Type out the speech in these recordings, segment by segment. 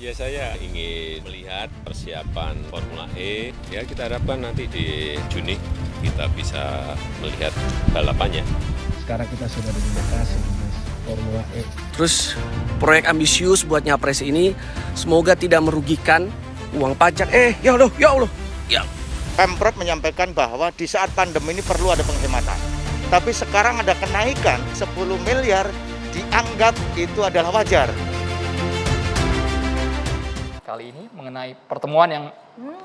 Ya, saya ingin melihat persiapan Formula E. Ya, kita harapkan nanti di Juni kita bisa melihat balapannya. Sekarang kita sudah di lokasi Formula E. Terus proyek ambisius buat Nyapres ini semoga tidak merugikan uang pajak. Ya Allah. Ya. Pemprov menyampaikan bahwa di saat pandemi ini perlu ada penghematan. Tapi sekarang ada kenaikan 10 miliar dianggap itu adalah wajar. Kali ini mengenai pertemuan yang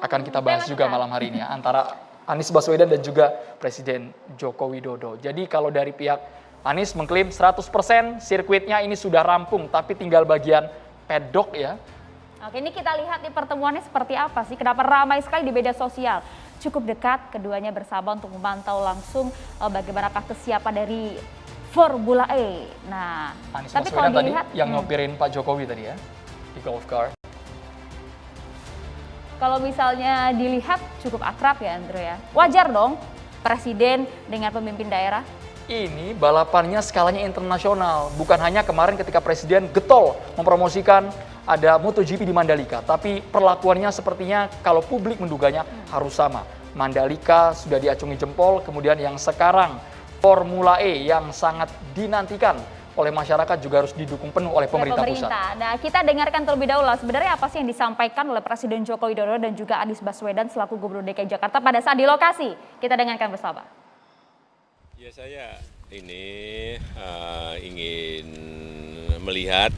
akan kita bahas juga malam hari ini ya, antara Anies Baswedan dan juga Presiden Joko Widodo. Jadi kalau dari pihak Anies mengklaim 100% sirkuitnya ini sudah rampung, tapi tinggal bagian pedok ya. Oke, ini kita lihat nih pertemuannya seperti apa sih? Kenapa ramai sekali di media sosial? Cukup dekat, keduanya bersama untuk memantau langsung bagaimanakah kesiapan dari Formula E. Nah, Anies tapi Baswedan kalau dilihat, tadi yang nyopirin Pak Jokowi tadi ya, di golf car. kalau misalnya dilihat cukup akrab ya Andrew ya. Wajar dong presiden dengan pemimpin daerah. Ini balapannya skalanya internasional, bukan hanya kemarin ketika Presiden getol mempromosikan ada MotoGP di Mandalika, tapi perlakuannya sepertinya kalau publik menduganya harus sama. Mandalika sudah diacungi jempol, kemudian yang sekarang Formula E yang sangat dinantikan oleh masyarakat juga harus didukung penuh oleh pemerintah pusat. Nah, kita dengarkan terlebih dahulu sebenarnya apa sih yang disampaikan oleh Presiden Joko Widodo dan juga Anies Baswedan selaku Gubernur DKI Jakarta pada saat di lokasi. Kita dengarkan bersama. Ya, saya ini ingin melihat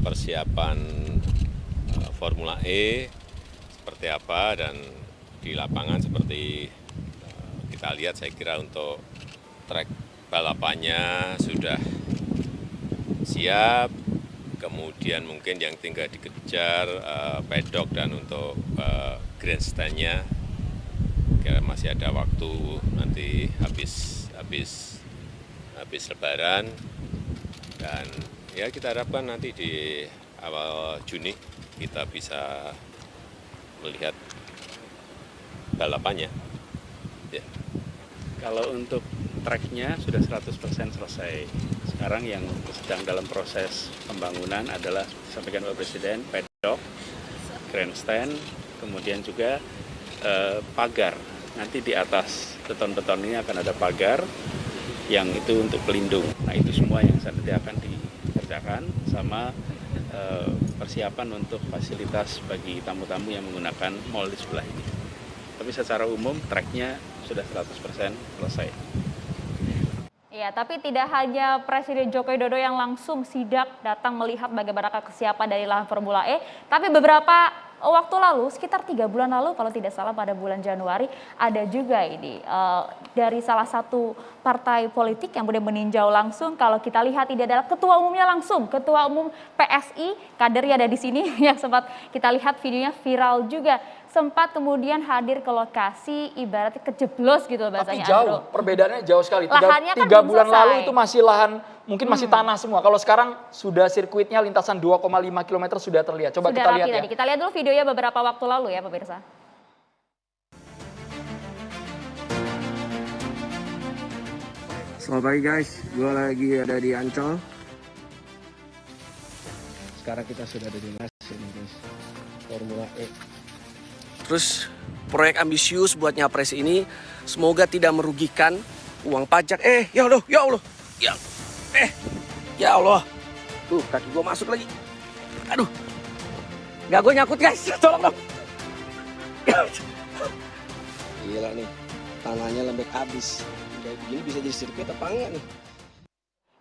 persiapan Formula E seperti apa, dan di lapangan seperti kita lihat, saya kira untuk trek balapannya sudah siap, kemudian mungkin yang tinggal dikejar pedok dan untuk grandstand-nya kira masih ada waktu nanti habis Lebaran, dan ya kita harapkan nanti di awal Juni kita bisa melihat balapannya. Ya. Kalau untuk tracknya sudah 100% selesai. Sekarang yang sedang dalam proses pembangunan adalah disampaikan oleh Presiden, pedok, grandstand, kemudian juga pagar. Nanti di atas beton-beton ini akan ada pagar yang itu untuk pelindung. Nah itu semua yang nanti akan dikerjakan sama persiapan untuk fasilitas bagi tamu-tamu yang menggunakan mall di sebelah ini. Tapi secara umum tracknya sudah 100% selesai. Ya, tapi tidak hanya Presiden Joko Widodo yang langsung sidak datang melihat bagaimana kesiapan dari lahan Formula E, tapi beberapa waktu lalu, sekitar 3 bulan lalu kalau tidak salah pada bulan Januari, ada juga ini dari salah satu partai politik yang kemudian meninjau langsung. Kalau kita lihat ini adalah ketua umumnya langsung, ketua umum PSI, kadernya ada di sini yang sempat kita lihat videonya viral juga. Sempat kemudian hadir ke lokasi, ibaratnya kejeblos gitu bahasanya. Tapi jauh, Andro. Perbedaannya jauh sekali. Lahannya kan 3 bulan belum selesai. lalu itu masih lahan, mungkin masih tanah semua. Kalau sekarang sudah sirkuitnya lintasan 2,5 km sudah terlihat. Coba Sudah kita lihat rapi ya. tadi. Kita lihat dulu videonya beberapa waktu lalu ya pemirsa. Selamat pagi guys, gue lagi ada di Ancol. Sekarang kita sudah di lokasi guys. Formula E. Terus proyek ambisius buat Nyapres ini semoga tidak merugikan uang pajak. Ya Allah. Ya. Ya Allah. Tuh, kaki gue masuk lagi. Aduh. Gak, gue nyangkut guys. Tolong dong. Gila nih. Tanahnya lembek habis. Kayak begini bisa jadi sirkuit apa enggak nih?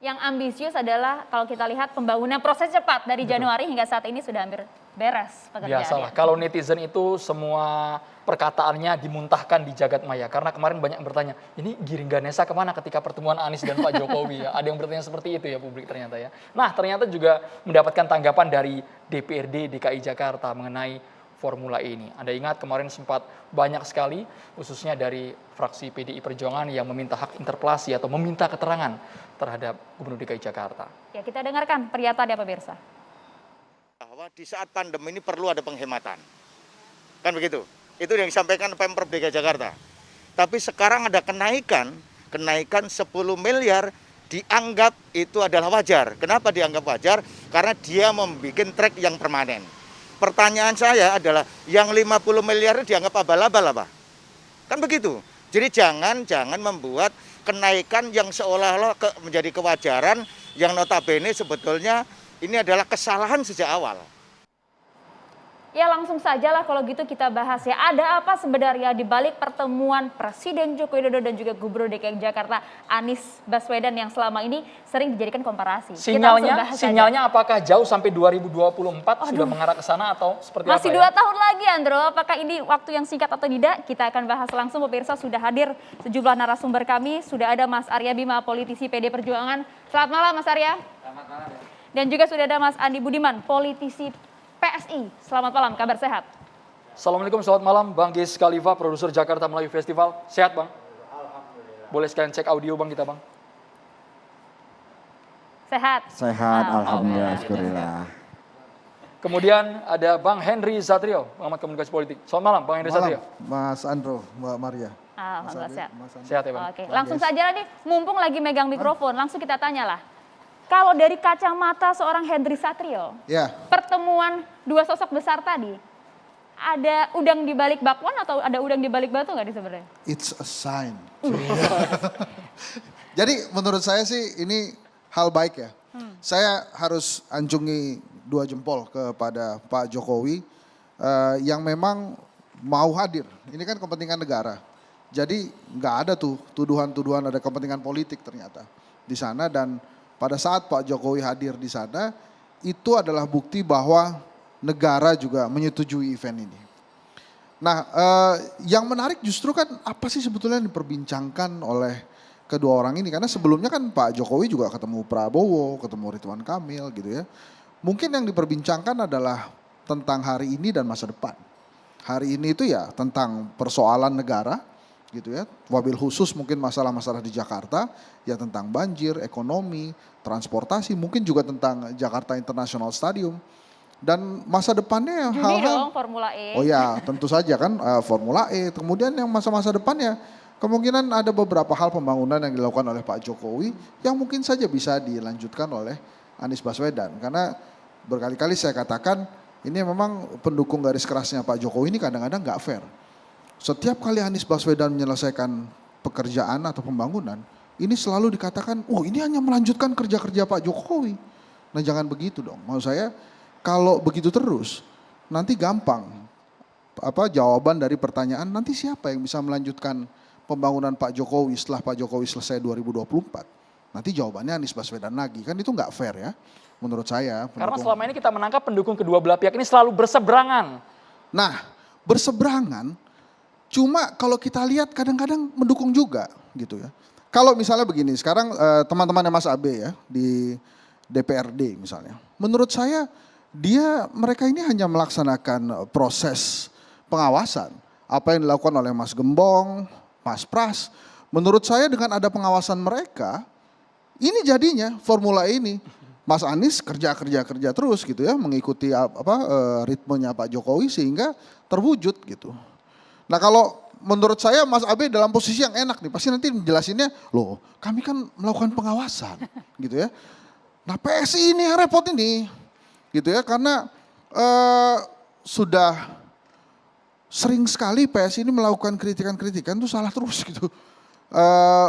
Yang ambisius adalah kalau kita lihat pembangunan proses cepat dari Januari hingga saat ini sudah hampir beres pekerjaannya. Biasalah, kalau netizen itu semua perkataannya dimuntahkan di jagat maya. Karena kemarin banyak yang bertanya, ini Giring Ganesa kemana ketika pertemuan Anies dan Pak Jokowi ya? Ada yang bertanya seperti itu ya publik ternyata ya. Nah ternyata juga mendapatkan tanggapan dari DPRD DKI Jakarta mengenai Formula E ini. Anda ingat kemarin sempat banyak sekali, khususnya dari fraksi PDI Perjuangan yang meminta hak interpelasi atau meminta keterangan terhadap Gubernur DKI Jakarta. Ya, kita dengarkan pernyataannya pemirsa. Bahwa di saat pandemi ini perlu ada penghematan. Kan begitu? Itu yang disampaikan Pemprov DKI Jakarta. Tapi sekarang ada kenaikan 10 miliar dianggap itu adalah wajar. Kenapa dianggap wajar? Karena dia membuat trek yang permanen. Pertanyaan saya adalah yang 50 miliar dianggap abal-abal apa? Kan begitu. Jadi jangan membuat kenaikan yang seolah-olah menjadi kewajaran yang notabene sebetulnya ini adalah kesalahan sejak awal. Ya langsung saja lah kalau gitu kita bahas ya. Ada apa sebenarnya di balik pertemuan Presiden Joko Widodo dan juga Gubernur DKI Jakarta Anies Baswedan yang selama ini sering dijadikan komparasi. Sinyalnya apakah jauh sampai 2024 sudah mengarah ke sana atau seperti Masih apa ya? 2 tahun lagi Andro, apakah ini waktu yang singkat atau tidak? Kita akan bahas langsung, pemirsa. Sudah hadir sejumlah narasumber kami. Sudah ada Mas Arya Bima, politisi PD Perjuangan. Selamat malam Mas Arya. Selamat malam. Dan juga sudah ada Mas Andi Budiman, politisi PSI. Selamat malam, kabar sehat? Assalamualaikum, selamat malam Bang Gis Khalifa, produser Jakarta Melayu Festival. Sehat Bang? Alhamdulillah. Boleh sekalian cek audio Bang kita Bang? Sehat? Sehat, alhamdulillah, syukurillah. Kemudian ada Bang Henry Satrio, pengamat komunikasi politik. Selamat malam Bang Henry Satrio. Mas Andro, Mbak Maria. Alhamdulillah sehat. Sehat ya Bang? Oke, langsung saja nih, mumpung lagi megang mikrofon, langsung kita tanyalah. Kalau dari kacamata seorang Henry Satrio, Ya, pertemuan dua sosok besar tadi, ada udang di balik bakwan atau ada udang di balik batu nggak nih sebenarnya? It's a sign. Jadi menurut saya sih ini hal baik ya. Saya harus anjungi 2 jempol kepada Pak Jokowi yang memang mau hadir. Ini kan kepentingan negara. Jadi nggak ada tuh tuduhan-tuduhan ada kepentingan politik ternyata di sana, dan pada saat Pak Jokowi hadir di sana, itu adalah bukti bahwa negara juga menyetujui event ini. Nah, yang menarik justru kan apa sih sebetulnya yang diperbincangkan oleh kedua orang ini? Karena sebelumnya kan Pak Jokowi juga ketemu Prabowo, ketemu Ridwan Kamil gitu ya. Mungkin yang diperbincangkan adalah tentang hari ini dan masa depan. Hari ini itu ya tentang persoalan negara, gitu ya, wabil khusus mungkin masalah-masalah di Jakarta, ya tentang banjir, ekonomi, transportasi, mungkin juga tentang Jakarta International Stadium, dan masa depannya hal-hal. Dong, Formula E. Oh ya, tentu saja kan Formula E. Kemudian yang masa-masa depannya kemungkinan ada beberapa hal pembangunan yang dilakukan oleh Pak Jokowi yang mungkin saja bisa dilanjutkan oleh Anies Baswedan, karena berkali-kali saya katakan ini memang pendukung garis kerasnya Pak Jokowi ini kadang-kadang nggak fair. Setiap kali Anies Baswedan menyelesaikan pekerjaan atau pembangunan, ini selalu dikatakan, oh ini hanya melanjutkan kerja-kerja Pak Jokowi. Nah jangan begitu dong, maksud saya kalau begitu terus, nanti gampang jawaban dari pertanyaan, nanti siapa yang bisa melanjutkan pembangunan Pak Jokowi setelah Pak Jokowi selesai 2024. Nanti jawabannya Anies Baswedan lagi, kan itu nggak fair ya menurut saya. Karena selama ini kita menangkap pendukung kedua belah pihak ini selalu berseberangan. Nah berseberangan, cuma kalau kita lihat kadang-kadang mendukung juga gitu ya. Kalau misalnya begini, sekarang teman-temannya Mas Abe ya di DPRD misalnya. Menurut saya mereka ini hanya melaksanakan proses pengawasan. Apa yang dilakukan oleh Mas Gembong, Mas Pras. Menurut saya dengan ada pengawasan mereka, ini jadinya formula ini. Mas Anies kerja terus gitu ya, mengikuti ritmenya Pak Jokowi sehingga terwujud gitu. Nah kalau menurut saya Mas Abe dalam posisi yang enak nih, pasti nanti menjelasinnya, loh kami kan melakukan pengawasan gitu ya. Nah PSI ini yang repot ini gitu ya, karena sudah sering sekali PSI ini melakukan kritikan-kritikan itu salah terus gitu.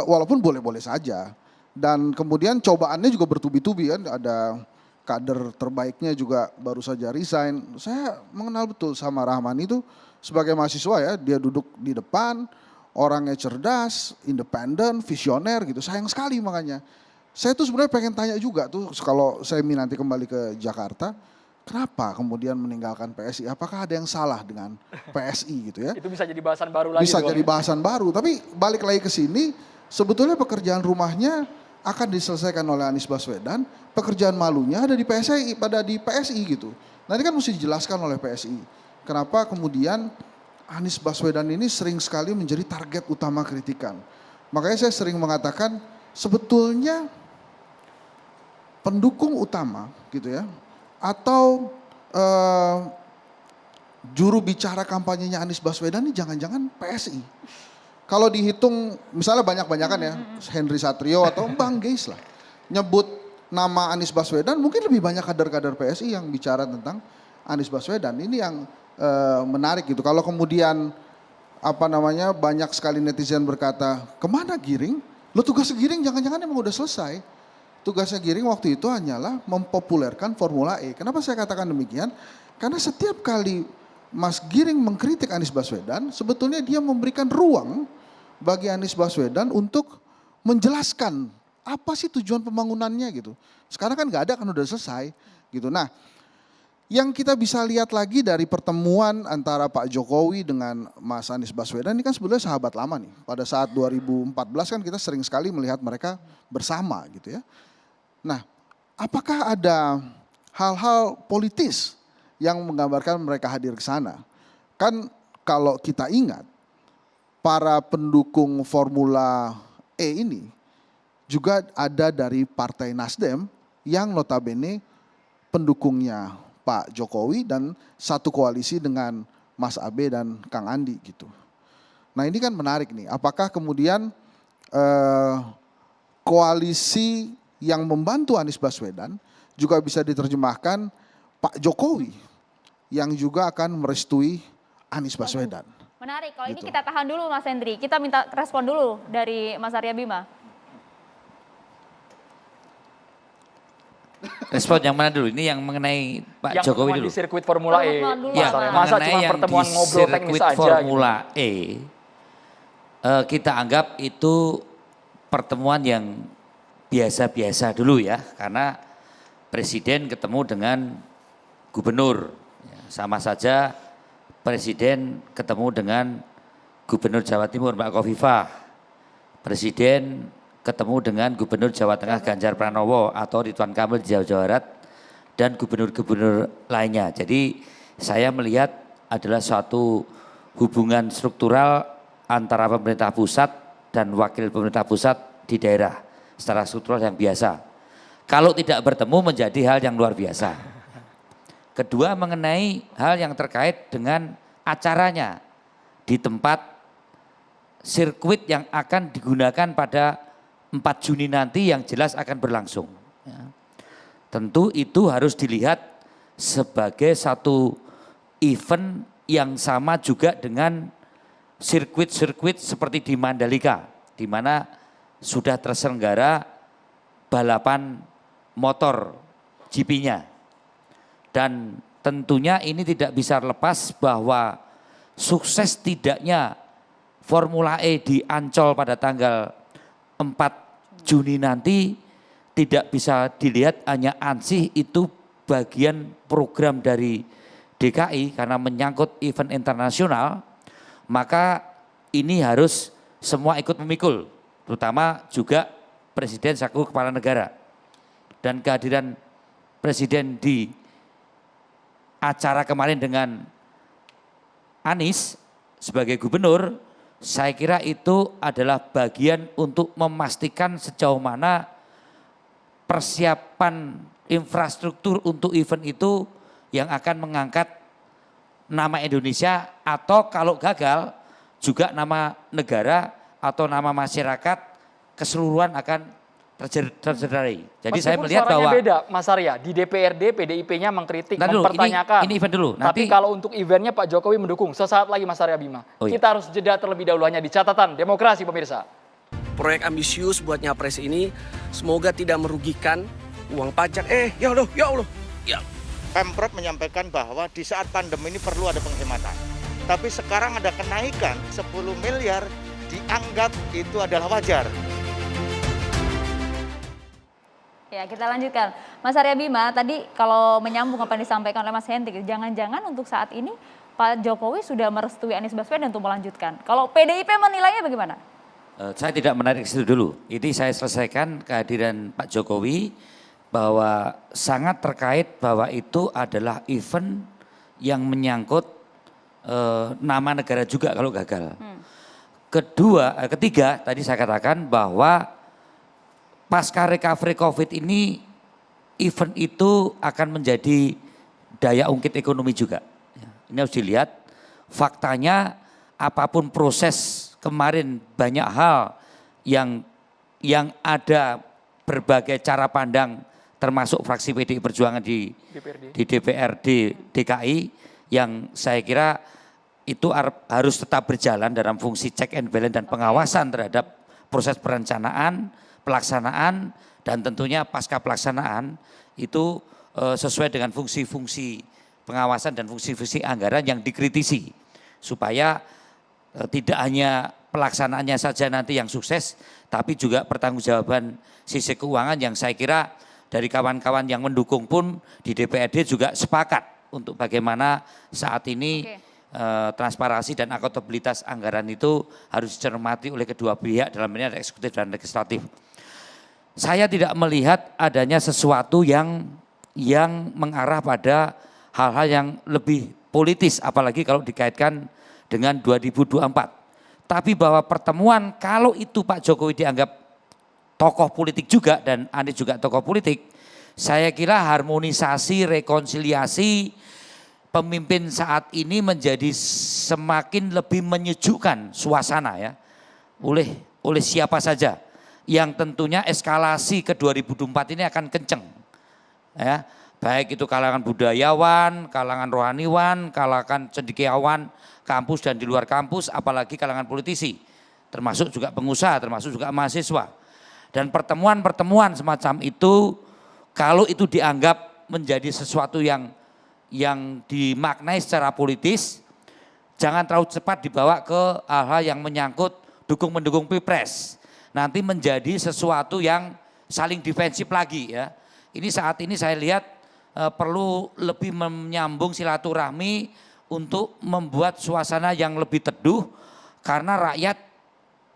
Walaupun boleh-boleh saja. Dan kemudian cobaannya juga bertubi-tubi kan, ada kader terbaiknya juga baru saja resign. Saya mengenal betul sama Rahman itu sebagai mahasiswa ya, dia duduk di depan, orangnya cerdas, independen, visioner gitu, sayang sekali makanya. Saya tuh sebenarnya pengen tanya juga tuh kalau saya nanti kembali ke Jakarta, kenapa kemudian meninggalkan PSI? Apakah ada yang salah dengan PSI gitu ya? Itu bisa jadi bahasan baru lagi. Bisa jadi bahasan baru, tapi balik lagi ke sini, sebetulnya pekerjaan rumahnya akan diselesaikan oleh Anies Baswedan, pekerjaan malunya ada di PSI gitu. Nanti kan mesti dijelaskan oleh PSI. Kenapa kemudian Anies Baswedan ini sering sekali menjadi target utama kritikan. Makanya saya sering mengatakan sebetulnya pendukung utama gitu ya, atau juru bicara kampanyenya Anies Baswedan ini jangan-jangan PSI. Kalau dihitung misalnya banyak-banyakan ya, Henry Satrio atau Bang Geis lah. nyebut nama Anies Baswedan, mungkin lebih banyak kader-kader PSI yang bicara tentang Anies Baswedan. Ini yang menarik gitu. Kalau kemudian banyak sekali netizen berkata, kemana Giring? Lo tugasnya Giring jangan-jangan emang udah selesai. Tugasnya Giring waktu itu hanyalah mempopulerkan Formula E. Kenapa saya katakan demikian? Karena setiap kali Mas Giring mengkritik Anies Baswedan, sebetulnya dia memberikan ruang bagi Anies Baswedan untuk menjelaskan apa sih tujuan pembangunannya gitu. Sekarang kan nggak ada, kan udah selesai gitu. Nah, yang kita bisa lihat lagi dari pertemuan antara Pak Jokowi dengan Mas Anies Baswedan ini kan sebenarnya sahabat lama nih. Pada saat 2014 kan kita sering sekali melihat mereka bersama gitu ya. Nah, apakah ada hal-hal politis yang menggambarkan mereka hadir ke sana? Kan kalau kita ingat, para pendukung Formula E ini juga ada dari Partai Nasdem yang notabene pendukungnya Pak Jokowi dan satu koalisi dengan Mas Abe dan Kang Andi gitu. Nah ini kan menarik nih, apakah kemudian koalisi yang membantu Anies Baswedan juga bisa diterjemahkan Pak Jokowi yang juga akan merestui Anies Baswedan. Menarik, kalau Gitu. ini kita tahan dulu Mas Hendri, kita minta respon dulu dari Mas Arya Bima. Respon yang mana dulu? Ini yang mengenai Pak Yang Jokowi pertemuan dulu. di sirkuit Formula E. Pertemuan dulu, Ya, Mas. Masa mengenai cuma yang pertemuan di ngobrol teknis sirkuit aja Formula E, kita anggap itu pertemuan yang biasa-biasa dulu ya, karena presiden ketemu dengan gubernur. Ya, sama saja presiden ketemu dengan gubernur Jawa Timur Mbak Khofifah, presiden ketemu dengan gubernur Jawa Tengah Ganjar Pranowo atau Ridwan Kamil di Jawa Barat dan gubernur-gubernur lainnya. Jadi saya melihat adalah suatu hubungan struktural antara pemerintah pusat dan wakil pemerintah pusat di daerah secara struktural yang biasa. Kalau tidak bertemu menjadi hal yang luar biasa. Kedua mengenai hal yang terkait dengan acaranya di tempat sirkuit yang akan digunakan pada 4 Juni nanti yang jelas akan berlangsung. Ya. Tentu itu harus dilihat sebagai satu event yang sama juga dengan sirkuit-sirkuit seperti di Mandalika, di mana sudah terselenggara balapan motor GP-nya. Dan tentunya ini tidak bisa lepas bahwa sukses tidaknya Formula E di Ancol pada tanggal 4 Juni nanti tidak bisa dilihat hanya ansih itu bagian program dari DKI karena menyangkut event internasional, maka ini harus semua ikut memikul, terutama juga Presiden selaku kepala negara. Dan kehadiran Presiden di acara kemarin dengan Anies sebagai gubernur, saya kira itu adalah bagian untuk memastikan sejauh mana persiapan infrastruktur untuk event itu yang akan mengangkat nama Indonesia atau kalau gagal juga nama negara atau nama masyarakat keseluruhan akan tercederai. Jadi saya melihat bahwa beda Mas Arya, di DPRD PDIP-nya mengkritik, mempertanyakan. Ini event dulu. Tapi kalau untuk eventnya Pak Jokowi mendukung. Sesaat lagi Mas Arya Bima. Oh, iya. Kita harus jeda terlebih dahulu hanya di catatan demokrasi pemirsa. Proyek ambisius buat Nyapres ini semoga tidak merugikan uang pajak. Ya Allah, ya Allah. Ya. Pemprov menyampaikan bahwa di saat pandemi ini perlu ada penghematan. Tapi sekarang ada kenaikan 10 miliar dianggap itu adalah wajar. Ya, kita lanjutkan. Mas Arya Bima, tadi kalau menyambung apa yang disampaikan oleh Mas Hendrik, jangan-jangan untuk saat ini Pak Jokowi sudah merestui Anies Baswedan untuk melanjutkan. Kalau PDIP menilainya bagaimana? Saya tidak menarik situ dulu. Ini saya selesaikan kehadiran Pak Jokowi bahwa sangat terkait bahwa itu adalah event yang menyangkut nama negara juga kalau gagal. Ketiga tadi saya katakan bahwa pasca recovery COVID ini event itu akan menjadi daya ungkit ekonomi juga. Ini harus dilihat faktanya apapun proses kemarin banyak hal yang ada berbagai cara pandang termasuk fraksi PDI Perjuangan di DPRD DKI yang saya kira itu harus tetap berjalan dalam fungsi check and balance dan pengawasan terhadap proses perencanaan, pelaksanaan, dan tentunya pasca pelaksanaan itu sesuai dengan fungsi-fungsi pengawasan dan fungsi-fungsi anggaran yang dikritisi supaya tidak hanya pelaksanaannya saja nanti yang sukses, tapi juga pertanggungjawaban sisi keuangan yang saya kira dari kawan-kawan yang mendukung pun di DPRD juga sepakat untuk bagaimana saat ini transparansi dan akuntabilitas anggaran itu harus dicermati oleh kedua pihak dalam ini ada eksekutif dan legislatif. Saya tidak melihat adanya sesuatu yang mengarah pada hal-hal yang lebih politis, apalagi kalau dikaitkan dengan 2024. Tapi bahwa pertemuan kalau itu Pak Jokowi dianggap tokoh politik juga dan Anies juga tokoh politik, saya kira harmonisasi, rekonsiliasi pemimpin saat ini menjadi semakin lebih menyejukkan suasana ya oleh siapa saja yang tentunya eskalasi ke 2024 ini akan kenceng ya, baik itu kalangan budayawan, kalangan rohaniwan, kalangan cendekiawan kampus dan di luar kampus, apalagi kalangan politisi, termasuk juga pengusaha, termasuk juga mahasiswa. Dan pertemuan-pertemuan semacam itu kalau itu dianggap menjadi sesuatu yang dimaknai secara politis, jangan terlalu cepat dibawa ke hal-hal yang menyangkut dukung-mendukung Pilpres. Nanti menjadi sesuatu yang saling defensif lagi ya. Ini saat ini saya lihat perlu lebih menyambung silaturahmi untuk membuat suasana yang lebih teduh karena rakyat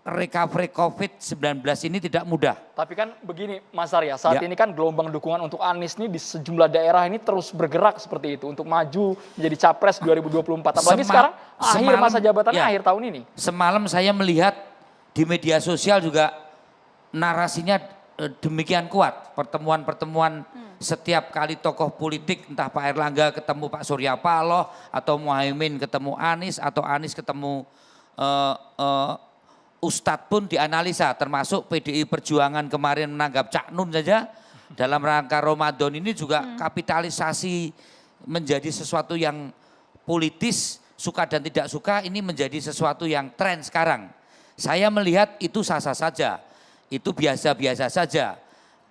recovery COVID-19 ini tidak mudah. Tapi kan begini Mas Arya, saat ini kan gelombang dukungan untuk Anies nih di sejumlah daerah ini terus bergerak seperti itu untuk maju menjadi capres 2024. Apalagi sekarang akhir masa jabatannya akhir tahun ini. Semalam saya melihat di media sosial juga narasinya demikian kuat, pertemuan-pertemuan setiap kali tokoh politik entah Pak Erlangga ketemu Pak Surya Paloh atau Muhaimin ketemu Anies atau Anies ketemu Ustadz pun dianalisa, termasuk PDI Perjuangan kemarin menanggap Cak Nun saja dalam rangka Ramadan ini juga kapitalisasi menjadi sesuatu yang politis, suka dan tidak suka ini menjadi sesuatu yang tren sekarang. Saya melihat itu sah-sah saja, itu biasa-biasa saja.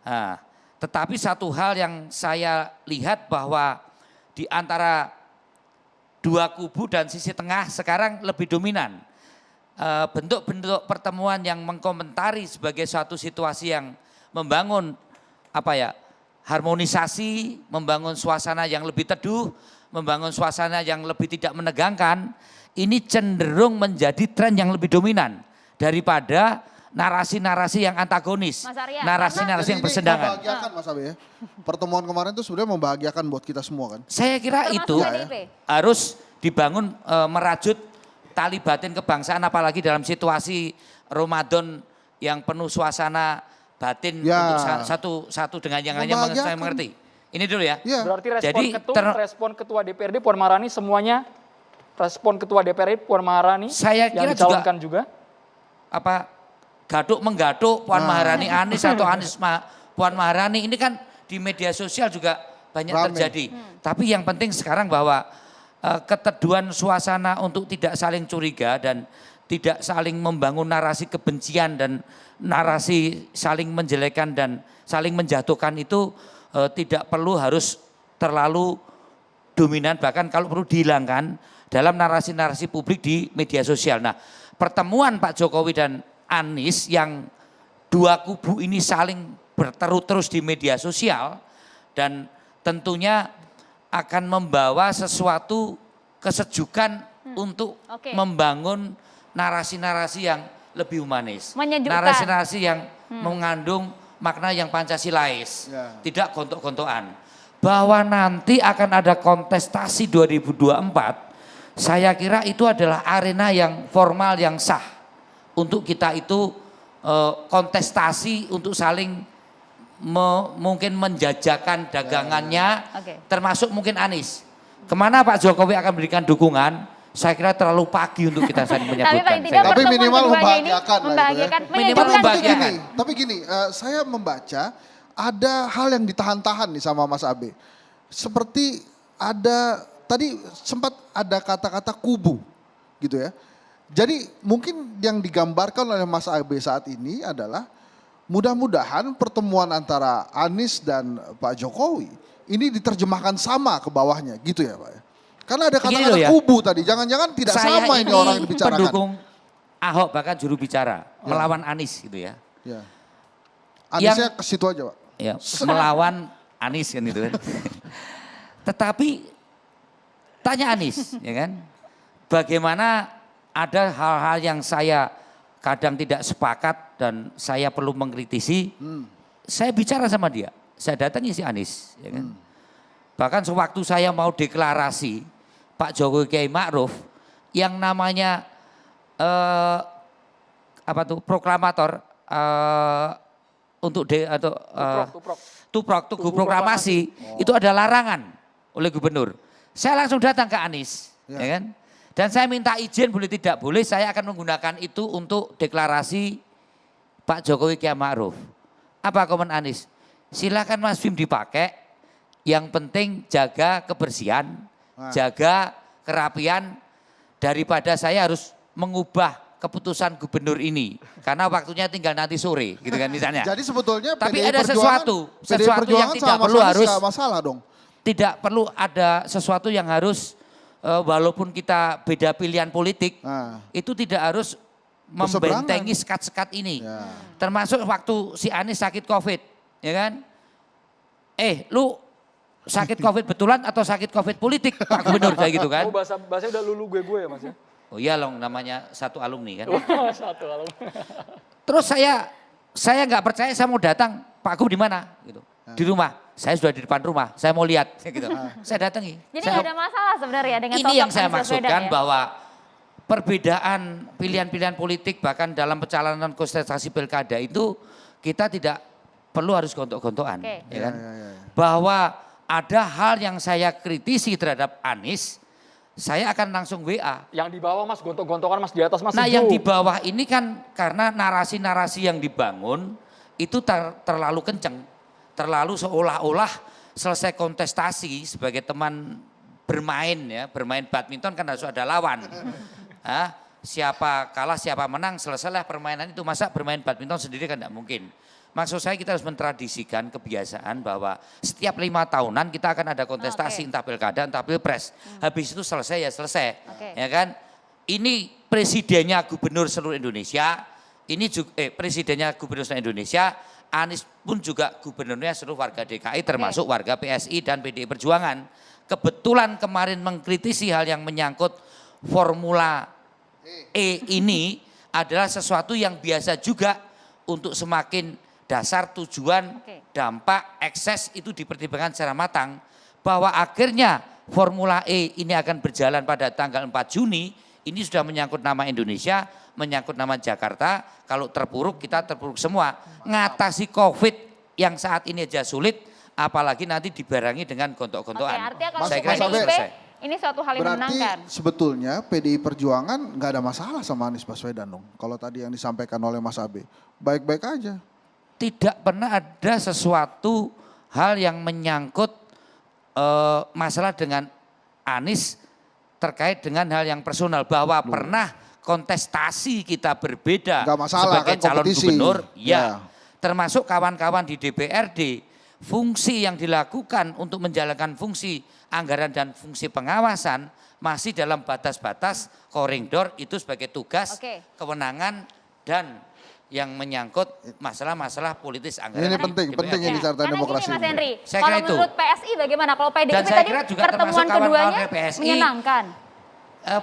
Nah, tetapi satu hal yang saya lihat bahwa di antara dua kubu dan sisi tengah sekarang lebih dominan. Bentuk-bentuk pertemuan yang mengkomentari sebagai suatu situasi yang membangun harmonisasi, membangun suasana yang lebih teduh, membangun suasana yang lebih tidak menegangkan, ini cenderung menjadi tren yang lebih dominan daripada narasi-narasi yang antagonis, narasi-narasi yang bersedangan. Membahagiakan Mas Abe ya. Pertemuan kemarin itu sebenarnya membahagiakan buat kita semua kan. Saya kira itu harus dibangun merajut tali batin kebangsaan apalagi dalam situasi Ramadan yang penuh suasana batin untuk satu dengan yang lainnya saya mengerti. Ini dulu ya. Berarti respon ketua DPRD Puan Maharani semuanya respon ketua DPRD Puan Maharani saya kira yang dicalonkan juga gaduk menggaduk Puan Maharani Anies atau Anies Puan Maharani ini kan di media sosial juga banyak terjadi. Tapi yang penting sekarang bahwa keteduhan suasana untuk tidak saling curiga dan tidak saling membangun narasi kebencian dan narasi saling menjelekan dan saling menjatuhkan itu tidak perlu harus terlalu dominan, bahkan kalau perlu dihilangkan dalam narasi-narasi publik di media sosial. Nah, pertemuan Pak Jokowi dan Anies yang dua kubu ini saling berteru terus di media sosial dan tentunya akan membawa sesuatu kesejukan untuk membangun narasi-narasi yang lebih humanis. Narasi-narasi yang mengandung makna yang Pancasilais, tidak gontok-gontokan. Bahwa nanti akan ada kontestasi 2024, saya kira itu adalah arena yang formal yang sah untuk kita itu kontestasi untuk saling mungkin menjajakan dagangannya, termasuk mungkin Anies. Kemana Pak Jokowi akan memberikan dukungan, saya kira terlalu pagi untuk kita saling Tapi menyebutkan. paling tidak Tapi pertemuan minimal keduanya ini membahagiakan lah itu ya. membahagiakan, Minimal menyejukkan. membahagiakan. Tapi gini, saya membaca ada hal yang ditahan-tahan nih sama Mas Abe. Seperti ada, tadi sempat ada kata-kata kubu gitu ya. Jadi mungkin yang digambarkan oleh Mas Abe saat ini adalah mudah-mudahan pertemuan antara Anies dan Pak Jokowi ini diterjemahkan sama ke bawahnya gitu ya Pak ya. Karena ada Begini kata-kata loh ya. kubu tadi, jangan-jangan tidak Saya sama ini orang yang dibicarakan. pendukung Ahok bahkan juru bicara melawan Anies gitu ya. Ya. Aniesnya ke situ aja Pak. Ya, melawan Anies kan itu kan. Tetapi tanya Anies ya kan. Bagaimana ada hal-hal yang saya kadang tidak sepakat dan saya perlu mengkritisi. Saya bicara sama dia. Saya datangi si Anies ya kan. Bahkan sewaktu saya mau deklarasi Pak Jokowi Kiai Ma'ruf yang namanya proklamator untuk tugu proklamasi itu ada larangan oleh gubernur. Saya langsung datang ke Anies, ya kan? Dan saya minta izin boleh tidak boleh saya akan menggunakan itu untuk deklarasi Pak Jokowi Kiai Ma'ruf. Apa komen Anies? Silakan Mas Bim dipakai. Yang penting jaga kebersihan, jaga kerapian daripada saya harus mengubah keputusan gubernur ini. Karena waktunya tinggal nanti sore gitu kan misalnya. Jadi sebetulnya Tapi PDI ada sesuatu yang tidak perlu harus masalah dong. Tidak perlu ada sesuatu yang harus walaupun kita beda pilihan politik itu tidak harus membentengi sekat-sekat ini. Ya. Termasuk waktu si Anies sakit Covid, ya kan? Lu sakit Covid betulan atau sakit Covid politik Pak Gubernur kayak gitu kan? Oh bahasa udah lulu gue ya Mas ya? Oh iya loh namanya satu alumni kan. Satu alumni. Terus saya nggak percaya saya mau datang Pak Gub di mana gitu. Di rumah. Saya sudah di depan rumah. Saya mau lihat gitu. Saya datangi. Jadi nggak ada masalah sebenarnya dengan Ini yang saya Anies Baswedan maksudkan ya? bahwa perbedaan pilihan-pilihan politik bahkan dalam pencalonan kontestasi pilkada itu kita tidak perlu harus gontok-gontokan, ya kan? Bahwa ada hal yang saya kritisi terhadap Anies, saya akan langsung WA. Yang di bawah Mas, gontok-gontokan Mas, di atas Mas. Nah sejuk. yang di bawah ini kan karena narasi-narasi yang dibangun itu terlalu kenceng. Terlalu seolah-olah selesai kontestasi sebagai teman bermain ya, bermain badminton kan harus ada lawan. Siapa kalah siapa menang selesailah permainan itu, masa bermain badminton sendiri kan tidak mungkin. Maksud saya kita harus mentradisikan kebiasaan bahwa setiap 5 tahunan kita akan ada kontestasi entah pilkada entah pilpres. Habis itu selesai ya selesai. Ya kan? Ini presidennya gubernur seluruh Indonesia, ini juga presidennya gubernur seluruh Indonesia, Anies pun juga gubernurnya seluruh warga DKI termasuk warga PSI dan PDI Perjuangan. Kebetulan kemarin mengkritisi hal yang menyangkut Formula E ini adalah sesuatu yang biasa juga untuk semakin dasar tujuan, dampak, ekses itu dipertimbangkan secara matang. Bahwa akhirnya Formula E ini akan berjalan pada tanggal 4 Juni, ini sudah menyangkut nama Indonesia, menyangkut nama Jakarta. Kalau terpuruk kita terpuruk semua. Ngatasi COVID yang saat ini aja sulit, apalagi nanti dibarengi dengan gontok-gontokan. Artinya kalau Saya kira PDIP selesai. ini suatu hal yang Berarti menyenangkan. sebetulnya PDI Perjuangan nggak ada masalah sama Anies Baswedan dong. Kalau tadi yang disampaikan oleh Mas Abe, baik-baik aja. Tidak pernah ada sesuatu hal yang menyangkut masalah dengan Anies terkait dengan hal yang personal. Bahwa pernah kontestasi kita berbeda sebagai kan, calon kompetisi. gubernur, Ya. termasuk kawan-kawan di DPRD, fungsi yang dilakukan untuk menjalankan fungsi anggaran dan fungsi pengawasan masih dalam batas-batas koridor itu sebagai tugas, kewenangan dan yang menyangkut masalah-masalah politis anggaran. Ini penting ini carta demokrasi. Mas Henry, Saya kalau kira itu. menurut PSI bagaimana? Kalau PDIP Dan saya tadi kira juga pertemuan termasuk kawan-kawan keduanya PSI, menyenangkan.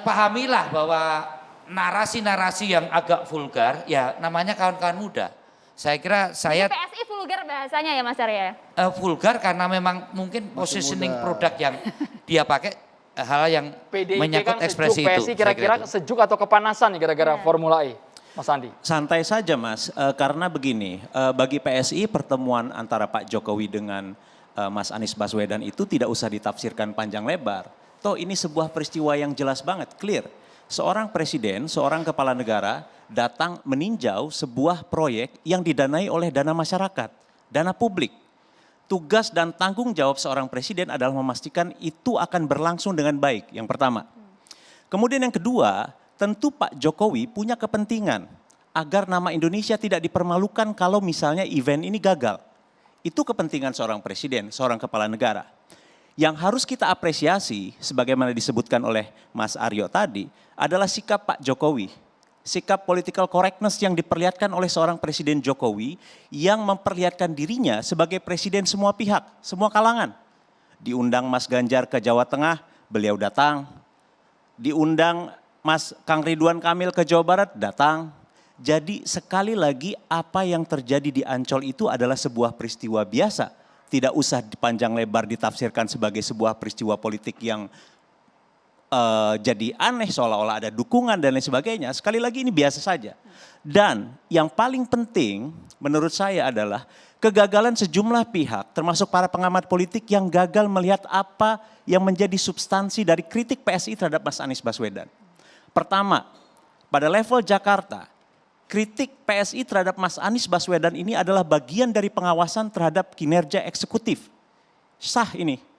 Pahamilah bahwa narasi-narasi yang agak vulgar, ya namanya kawan-kawan muda. Saya kira saya PSI vulgar bahasanya ya Mas Arya? vulgar karena memang mungkin positioning produk yang dia pakai hal yang PDIP menyangkut kan ekspresi sejuk, itu. PSI kira-kira sejuk atau kepanasan nih gara-gara Formula E? Mas Andi. Santai saja Mas, karena begini, bagi PSI pertemuan antara Pak Jokowi dengan Mas Anies Baswedan itu tidak usah ditafsirkan panjang lebar. Toh ini sebuah peristiwa yang jelas banget, clear. Seorang presiden, seorang kepala negara datang meninjau sebuah proyek yang didanai oleh dana masyarakat, dana publik. Tugas dan tanggung jawab seorang presiden adalah memastikan itu akan berlangsung dengan baik, yang pertama. Kemudian yang kedua, tentu Pak Jokowi punya kepentingan agar nama Indonesia tidak dipermalukan kalau misalnya event ini gagal. Itu kepentingan seorang presiden, seorang kepala negara. Yang harus kita apresiasi, sebagaimana disebutkan oleh Mas Aryo tadi, adalah sikap Pak Jokowi. Sikap political correctness yang diperlihatkan oleh seorang Presiden Jokowi yang memperlihatkan dirinya sebagai presiden semua pihak, semua kalangan. Diundang Mas Ganjar ke Jawa Tengah, beliau datang. Diundang Mas Kang Ridwan Kamil ke Jawa Barat, datang. Jadi sekali lagi apa yang terjadi di Ancol itu adalah sebuah peristiwa biasa. Tidak usah panjang lebar ditafsirkan sebagai sebuah peristiwa politik yang jadi aneh seolah-olah ada dukungan dan lain sebagainya. Sekali lagi ini biasa saja. Dan yang paling penting menurut saya adalah kegagalan sejumlah pihak termasuk para pengamat politik yang gagal melihat apa yang menjadi substansi dari kritik PSI terhadap Mas Anies Baswedan. Pertama, pada level Jakarta, kritik PSI terhadap Mas Anies Baswedan ini adalah bagian dari pengawasan terhadap kinerja eksekutif. Sah ini.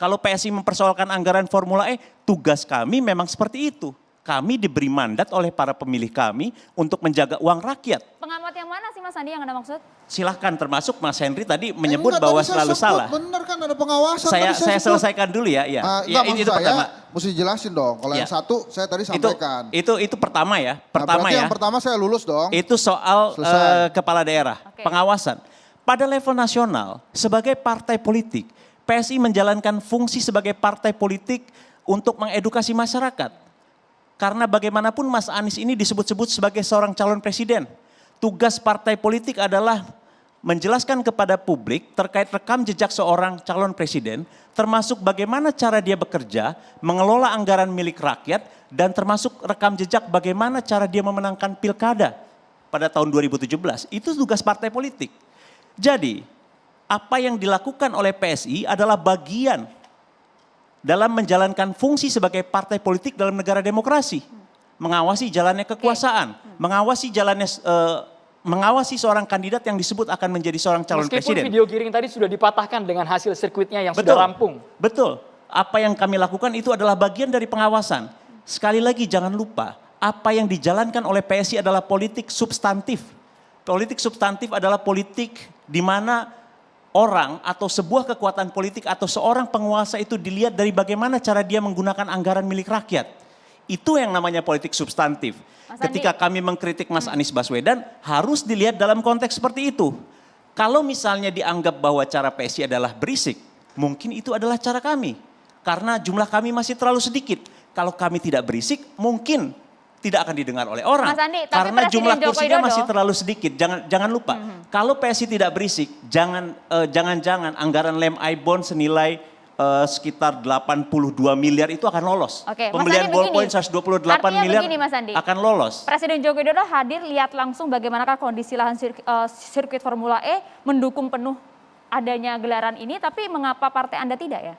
Kalau PSI mempersoalkan anggaran Formula E, tugas kami memang seperti itu. Kami diberi mandat oleh para pemilih kami untuk menjaga uang rakyat. Pengamat yang mana sih Mas Andi yang Anda maksud? Silahkan, termasuk Mas Henry tadi menyebut bahwa selalu salah. Benar kan ada pengawasan. Saya selesaikan dulu ya. Itu pertama. Mesti jelasin dong. Kalau yang satu saya tadi sampaikan. Itu pertama ya. Pertama berarti ya. Yang pertama saya lulus dong. Itu soal kepala daerah, pengawasan. Pada level nasional, sebagai partai politik, PSI menjalankan fungsi sebagai partai politik untuk mengedukasi masyarakat. Karena bagaimanapun Mas Anies ini disebut-sebut sebagai seorang calon presiden. Tugas partai politik adalah menjelaskan kepada publik terkait rekam jejak seorang calon presiden, termasuk bagaimana cara dia bekerja, mengelola anggaran milik rakyat, dan termasuk rekam jejak bagaimana cara dia memenangkan pilkada pada tahun 2017. Itu tugas partai politik. Jadi, apa yang dilakukan oleh PSI adalah bagian dalam menjalankan fungsi sebagai partai politik dalam negara demokrasi. Mengawasi jalannya kekuasaan, mengawasi seorang kandidat yang disebut akan menjadi seorang calon presiden. Meskipun video giring tadi sudah dipatahkan dengan hasil sirkuitnya yang sudah rampung. Betul, apa yang kami lakukan itu adalah bagian dari pengawasan. Sekali lagi jangan lupa, apa yang dijalankan oleh PSI adalah politik substantif. Politik substantif adalah politik di mana orang atau sebuah kekuatan politik atau seorang penguasa itu dilihat dari bagaimana cara dia menggunakan anggaran milik rakyat. Itu yang namanya politik substantif. Ketika kami mengkritik Mas Anies Baswedan harus dilihat dalam konteks seperti itu. Kalau misalnya dianggap bahwa cara PSI adalah berisik, mungkin itu adalah cara kami. Karena jumlah kami masih terlalu sedikit. Kalau kami tidak berisik, mungkin tidak akan didengar oleh orang. Mas Andi, karena jumlah kursinya masih terlalu sedikit. Jangan lupa, kalau PSI tidak berisik, jangan-jangan anggaran lem Aibon senilai sekitar 82 miliar itu akan lolos. Pembelian ballpoint 128 miliar begini, Mas Andi, akan lolos. Presiden Joko Widodo hadir lihat langsung bagaimanakah kondisi lahan sirkuit Formula E, mendukung penuh adanya gelaran ini, tapi mengapa partai Anda tidak ya?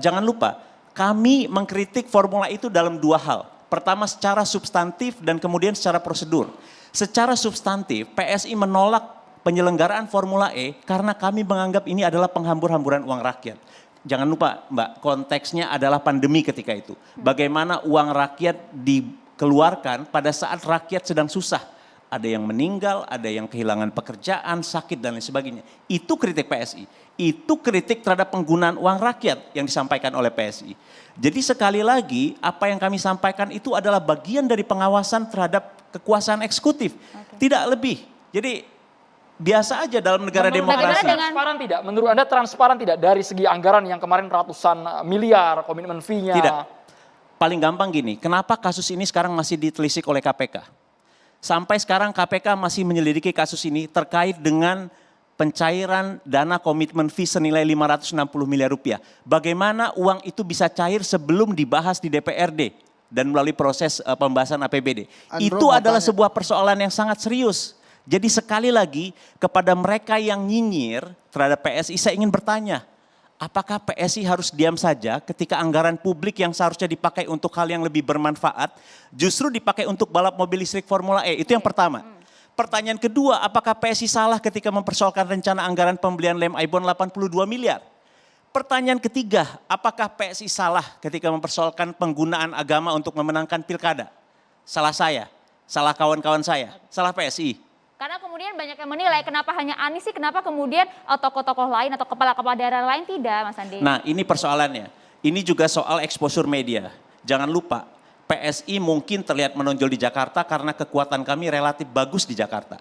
Jangan lupa, kami mengkritik Formula itu dalam dua hal. Pertama secara substantif dan kemudian secara prosedur. Secara substantif PSI menolak penyelenggaraan Formula E karena kami menganggap ini adalah penghambur-hamburan uang rakyat. Jangan lupa Mbak, konteksnya adalah pandemi ketika itu. Bagaimana uang rakyat dikeluarkan pada saat rakyat sedang susah. Ada yang meninggal, ada yang kehilangan pekerjaan, sakit dan lain sebagainya. Itu kritik PSI. Itu kritik terhadap penggunaan uang rakyat yang disampaikan oleh PSI. Jadi sekali lagi apa yang kami sampaikan itu adalah bagian dari pengawasan terhadap kekuasaan eksekutif. Tidak lebih. Jadi biasa aja dalam negara demokrasi. Transparan tidak? Menurut Anda transparan tidak dari segi anggaran yang kemarin ratusan miliar komitmen fee-nya? Tidak. Paling gampang gini, kenapa kasus ini sekarang masih ditelisik oleh KPK? Sampai sekarang KPK masih menyelidiki kasus ini terkait dengan pencairan dana komitmen fee senilai 560 miliar rupiah. Bagaimana uang itu bisa cair sebelum dibahas di DPRD dan melalui proses pembahasan APBD. Itu adalah sebuah persoalan yang sangat serius. Jadi sekali lagi kepada mereka yang nyinyir terhadap PSI saya ingin bertanya, Apakah PSI harus diam saja ketika anggaran publik yang seharusnya dipakai untuk hal yang lebih bermanfaat justru dipakai untuk balap mobil listrik Formula E? Itu yang pertama. Pertanyaan kedua, apakah PSI salah ketika mempersoalkan rencana anggaran pembelian lem Aibon 82 miliar? Pertanyaan ketiga, apakah PSI salah ketika mempersoalkan penggunaan agama untuk memenangkan pilkada? Salah saya, salah kawan-kawan saya, salah PSI. Karena kemudian banyak yang menilai kenapa hanya Anies sih, kenapa kemudian tokoh-tokoh lain atau kepala-kepala daerah lain tidak, Mas Andi? Nah, ini persoalannya. Ini juga soal exposure media. Jangan lupa, PSI mungkin terlihat menonjol di Jakarta karena kekuatan kami relatif bagus di Jakarta.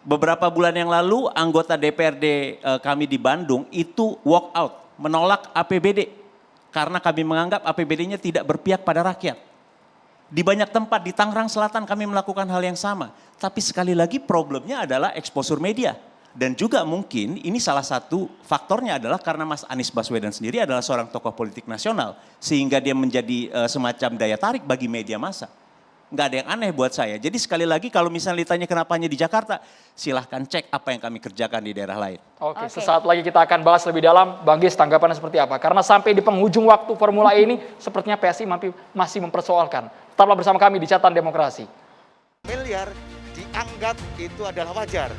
Beberapa bulan yang lalu, anggota DPRD kami di Bandung itu walk out, menolak APBD. Karena kami menganggap APBD-nya tidak berpihak pada rakyat. Di banyak tempat di Tangerang Selatan kami melakukan hal yang sama. Tapi sekali lagi problemnya adalah exposure media. Dan juga mungkin ini salah satu faktornya adalah karena Mas Anies Baswedan sendiri adalah seorang tokoh politik nasional. Sehingga dia menjadi semacam daya tarik bagi media massa. Nggak ada yang aneh buat saya. Jadi sekali lagi kalau misalnya ditanya kenapa hanya di Jakarta, silahkan cek apa yang kami kerjakan di daerah lain. Oke, sesaat lagi kita akan bahas lebih dalam. Bang Gies, tanggapannya seperti apa? Karena sampai di penghujung waktu Formula E ini, sepertinya PSI masih mempersoalkan. Tetaplah bersama kami di Catatan Demokrasi. Miliar dianggap itu adalah wajar.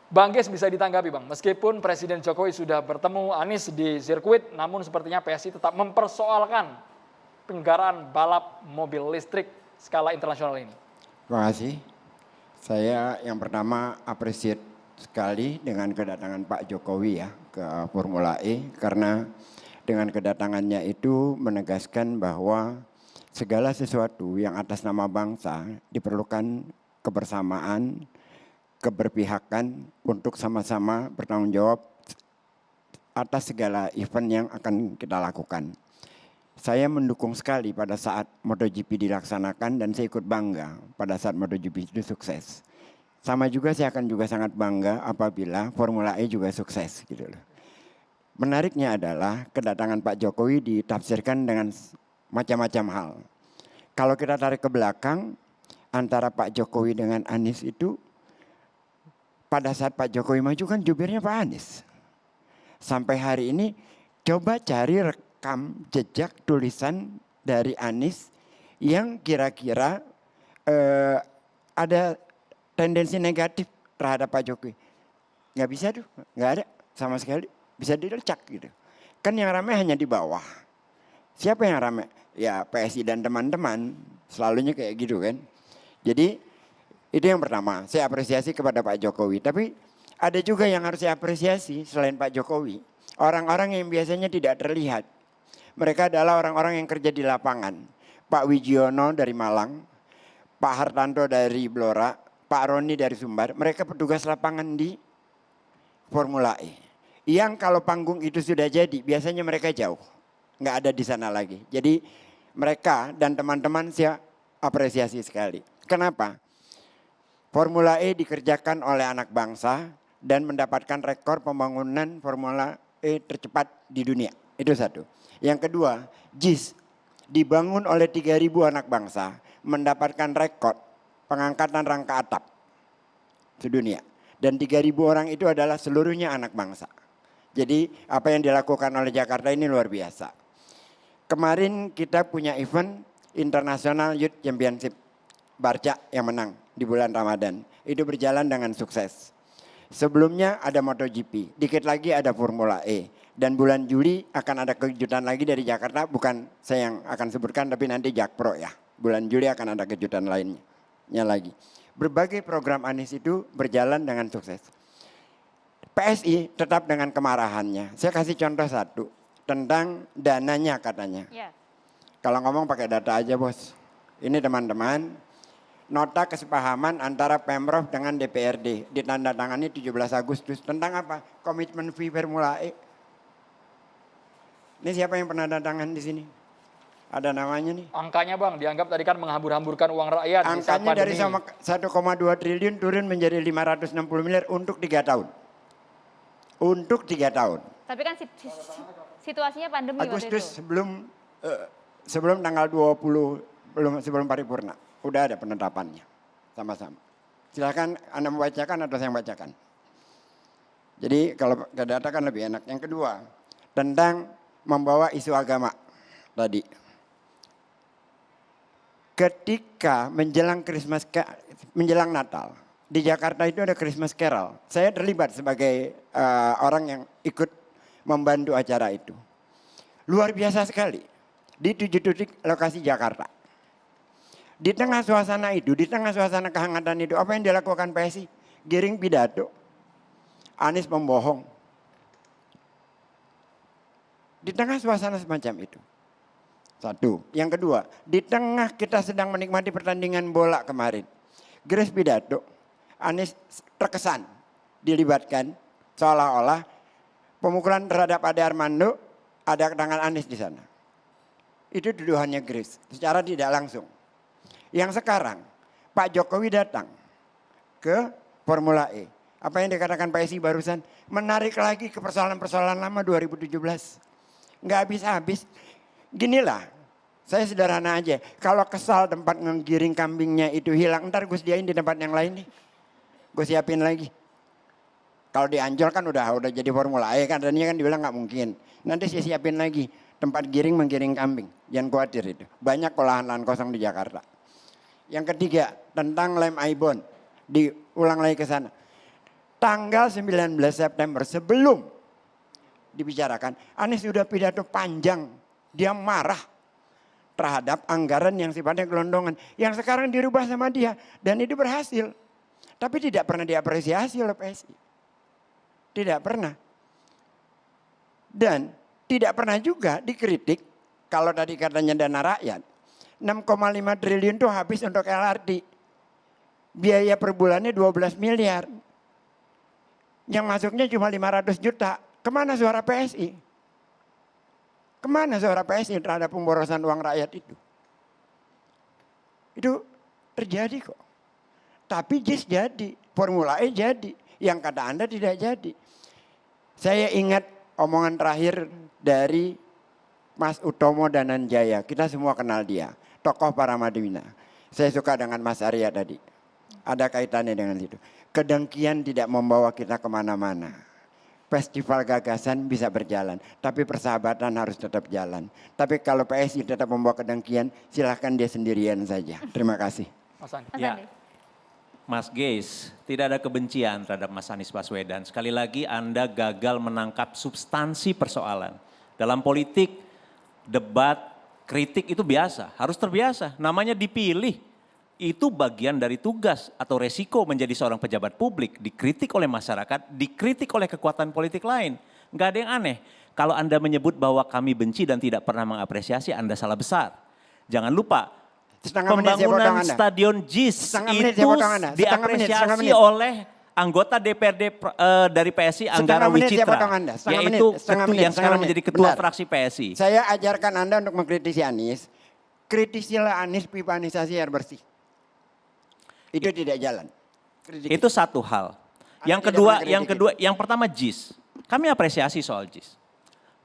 Bang Gies, bisa ditanggapi Bang, meskipun Presiden Jokowi sudah bertemu Anies di sirkuit, namun sepertinya PSI tetap mempersoalkan penyelenggaraan balap mobil listrik skala internasional ini. Terima kasih. Saya yang pertama appreciate sekali dengan kedatangan Pak Jokowi ya ke Formula E, karena dengan kedatangannya itu menegaskan bahwa segala sesuatu yang atas nama bangsa diperlukan kebersamaan, keberpihakan untuk sama-sama bertanggung jawab atas segala event yang akan kita lakukan. Saya mendukung sekali pada saat MotoGP dilaksanakan dan saya ikut bangga pada saat MotoGP itu sukses. Sama juga saya akan juga sangat bangga apabila Formula E juga sukses gitu loh. Menariknya adalah kedatangan Pak Jokowi ditafsirkan dengan macam-macam hal. Kalau kita tarik ke belakang antara Pak Jokowi dengan Anies itu, pada saat Pak Jokowi maju kan jubirnya Pak Anies. Sampai hari ini coba cari rekam jejak tulisan dari Anies yang kira-kira ada tendensi negatif terhadap Pak Jokowi. Nggak bisa tuh, nggak ada sama sekali. Bisa dilecak gitu. Kan yang ramai hanya di bawah. Siapa yang ramai? Ya PSI dan teman-teman, selalunya kayak gitu kan. Jadi itu yang pertama, saya apresiasi kepada Pak Jokowi. Tapi ada juga yang harus saya apresiasi selain Pak Jokowi. Orang-orang yang biasanya tidak terlihat. Mereka adalah orang-orang yang kerja di lapangan. Pak Wijiono dari Malang, Pak Hartanto dari Blora, Pak Roni dari Sumbar. Mereka petugas lapangan di Formula E. Yang kalau panggung itu sudah jadi, biasanya mereka jauh. Nggak ada di sana lagi. Jadi mereka dan teman-teman saya apresiasi sekali. Kenapa? Formula E dikerjakan oleh anak bangsa dan mendapatkan rekor pembangunan Formula E tercepat di dunia. Itu satu. Yang kedua, JIS dibangun oleh 3.000 anak bangsa, mendapatkan rekor pengangkatan rangka atap sedunia. Dan 3.000 orang itu adalah seluruhnya anak bangsa. Jadi apa yang dilakukan oleh Jakarta ini luar biasa. Kemarin kita punya event International Youth Championship Barca yang menang di bulan Ramadan. Itu berjalan dengan sukses. Sebelumnya ada MotoGP, dikit lagi ada Formula E. Dan bulan Juli akan ada kejutan lagi dari Jakarta, bukan saya yang akan sebutkan tapi nanti Jakpro ya. Bulan Juli akan ada kejutan lainnya lagi. Berbagai program Anies itu berjalan dengan sukses. PSI tetap dengan kemarahannya. Saya kasih contoh satu tentang dananya katanya. Kalau ngomong pakai data aja bos. Ini teman-teman, nota kesepahaman antara Pemprov dengan DPRD ditandatangani 17 Agustus tentang apa? Komitmen fee Formula E. Ini siapa yang pernah tangan di sini? Ada namanya nih. Angkanya Bang, dianggap tadi kan menghambur-hamburkan uang rakyat. Angkanya dari 1,2 triliun turun menjadi 560 miliar untuk 3 tahun. Untuk 3 tahun. Tapi kan situasinya pandemi Agustus sebelum tanggal 20, sebelum paripurna. Udah ada penetapannya. Sama-sama. Silakan Anda membacakan atau saya bacakan. Jadi kalau ke data kan lebih enak. Yang kedua, tentang membawa isu agama tadi. Ketika menjelang menjelang Natal, di Jakarta itu ada Christmas Carol. Saya terlibat sebagai orang yang ikut membantu acara itu. Luar biasa sekali. Di 7 titik lokasi Jakarta. Di tengah suasana itu, di tengah suasana kehangatan itu, apa yang dilakukan PSI? Giring pidato. Anies membohong. Di tengah suasana semacam itu. Satu. Yang kedua, di tengah kita sedang menikmati pertandingan bola kemarin. Grace pidato, Anies terkesan dilibatkan seolah-olah pemukulan terhadap Ade Armando ada tangan Anies di sana. Itu tuduhannya Grace, secara tidak langsung. Yang sekarang, Pak Jokowi datang ke Formula E. Apa yang dikatakan PSI barusan, menarik lagi ke persoalan-persoalan lama 2017. Nggak habis-habis. Ginilah, saya sederhana aja. Kalau kesal tempat ngegiring kambingnya itu hilang, ntar gue sediain di tempat yang lain nih. Gue siapin lagi. Kalau di Ancol kan udah jadi Formula E kan, tadinya kan dibilang nggak mungkin. Nanti saya siapin lagi tempat giring menggiring kambing. Jangan khawatir itu. Banyak lahan kosong di Jakarta. Yang ketiga, tentang lem Aibon. Diulang lagi ke sana. Tanggal 19 September sebelum dibicarakan, Anies sudah pidato panjang. Dia marah terhadap anggaran yang sifatnya gelondongan. Yang sekarang dirubah sama dia. Dan itu berhasil. Tapi tidak pernah diapresiasi oleh PSI. Tidak pernah. Dan tidak pernah juga dikritik. Kalau tadi katanya dana rakyat. 6,5 triliun itu habis untuk LRT. Biaya per bulannya 12 miliar. Yang masuknya cuma 500 juta. Kemana suara PSI? Kemana suara PSI terhadap pemborosan uang rakyat itu? Itu terjadi kok. Tapi JIS jadi, Formula E jadi. Yang kata Anda tidak jadi. Saya ingat omongan terakhir dari Mas Utomo Dananjaya. Kita semua kenal dia. Tokoh para Madinah. Saya suka dengan Mas Arya tadi. Ada kaitannya dengan itu. Kedengkian tidak membawa kita kemana-mana. Festival gagasan bisa berjalan. Tapi persahabatan harus tetap jalan. Tapi kalau PSI tetap membawa kedengkian, silahkan dia sendirian saja. Terima kasih. Mas Andi. Ya. Mas Geis, tidak ada kebencian terhadap Mas Anies Baswedan. Sekali lagi Anda gagal menangkap substansi persoalan. Dalam politik, debat, kritik itu biasa, harus terbiasa. Namanya dipilih. Itu bagian dari tugas atau resiko menjadi seorang pejabat publik. Dikritik oleh masyarakat, dikritik oleh kekuatan politik lain. Nggak ada yang aneh. Kalau Anda menyebut bahwa kami benci dan tidak pernah mengapresiasi, Anda salah besar. Jangan lupa, pembangunan Stadion JIS itu diapresiasi oleh anggota DPRD dari PSI Anggara Wicitra. Yaitu yang sekarang menjadi ketua fraksi PSI. Saya ajarkan Anda untuk mengkritisi Anies. Kritisilah Anies, pipanisasi air bersih. Itu tidak jalan. Itu satu hal. Yang pertama JIS. Kami apresiasi soal JIS.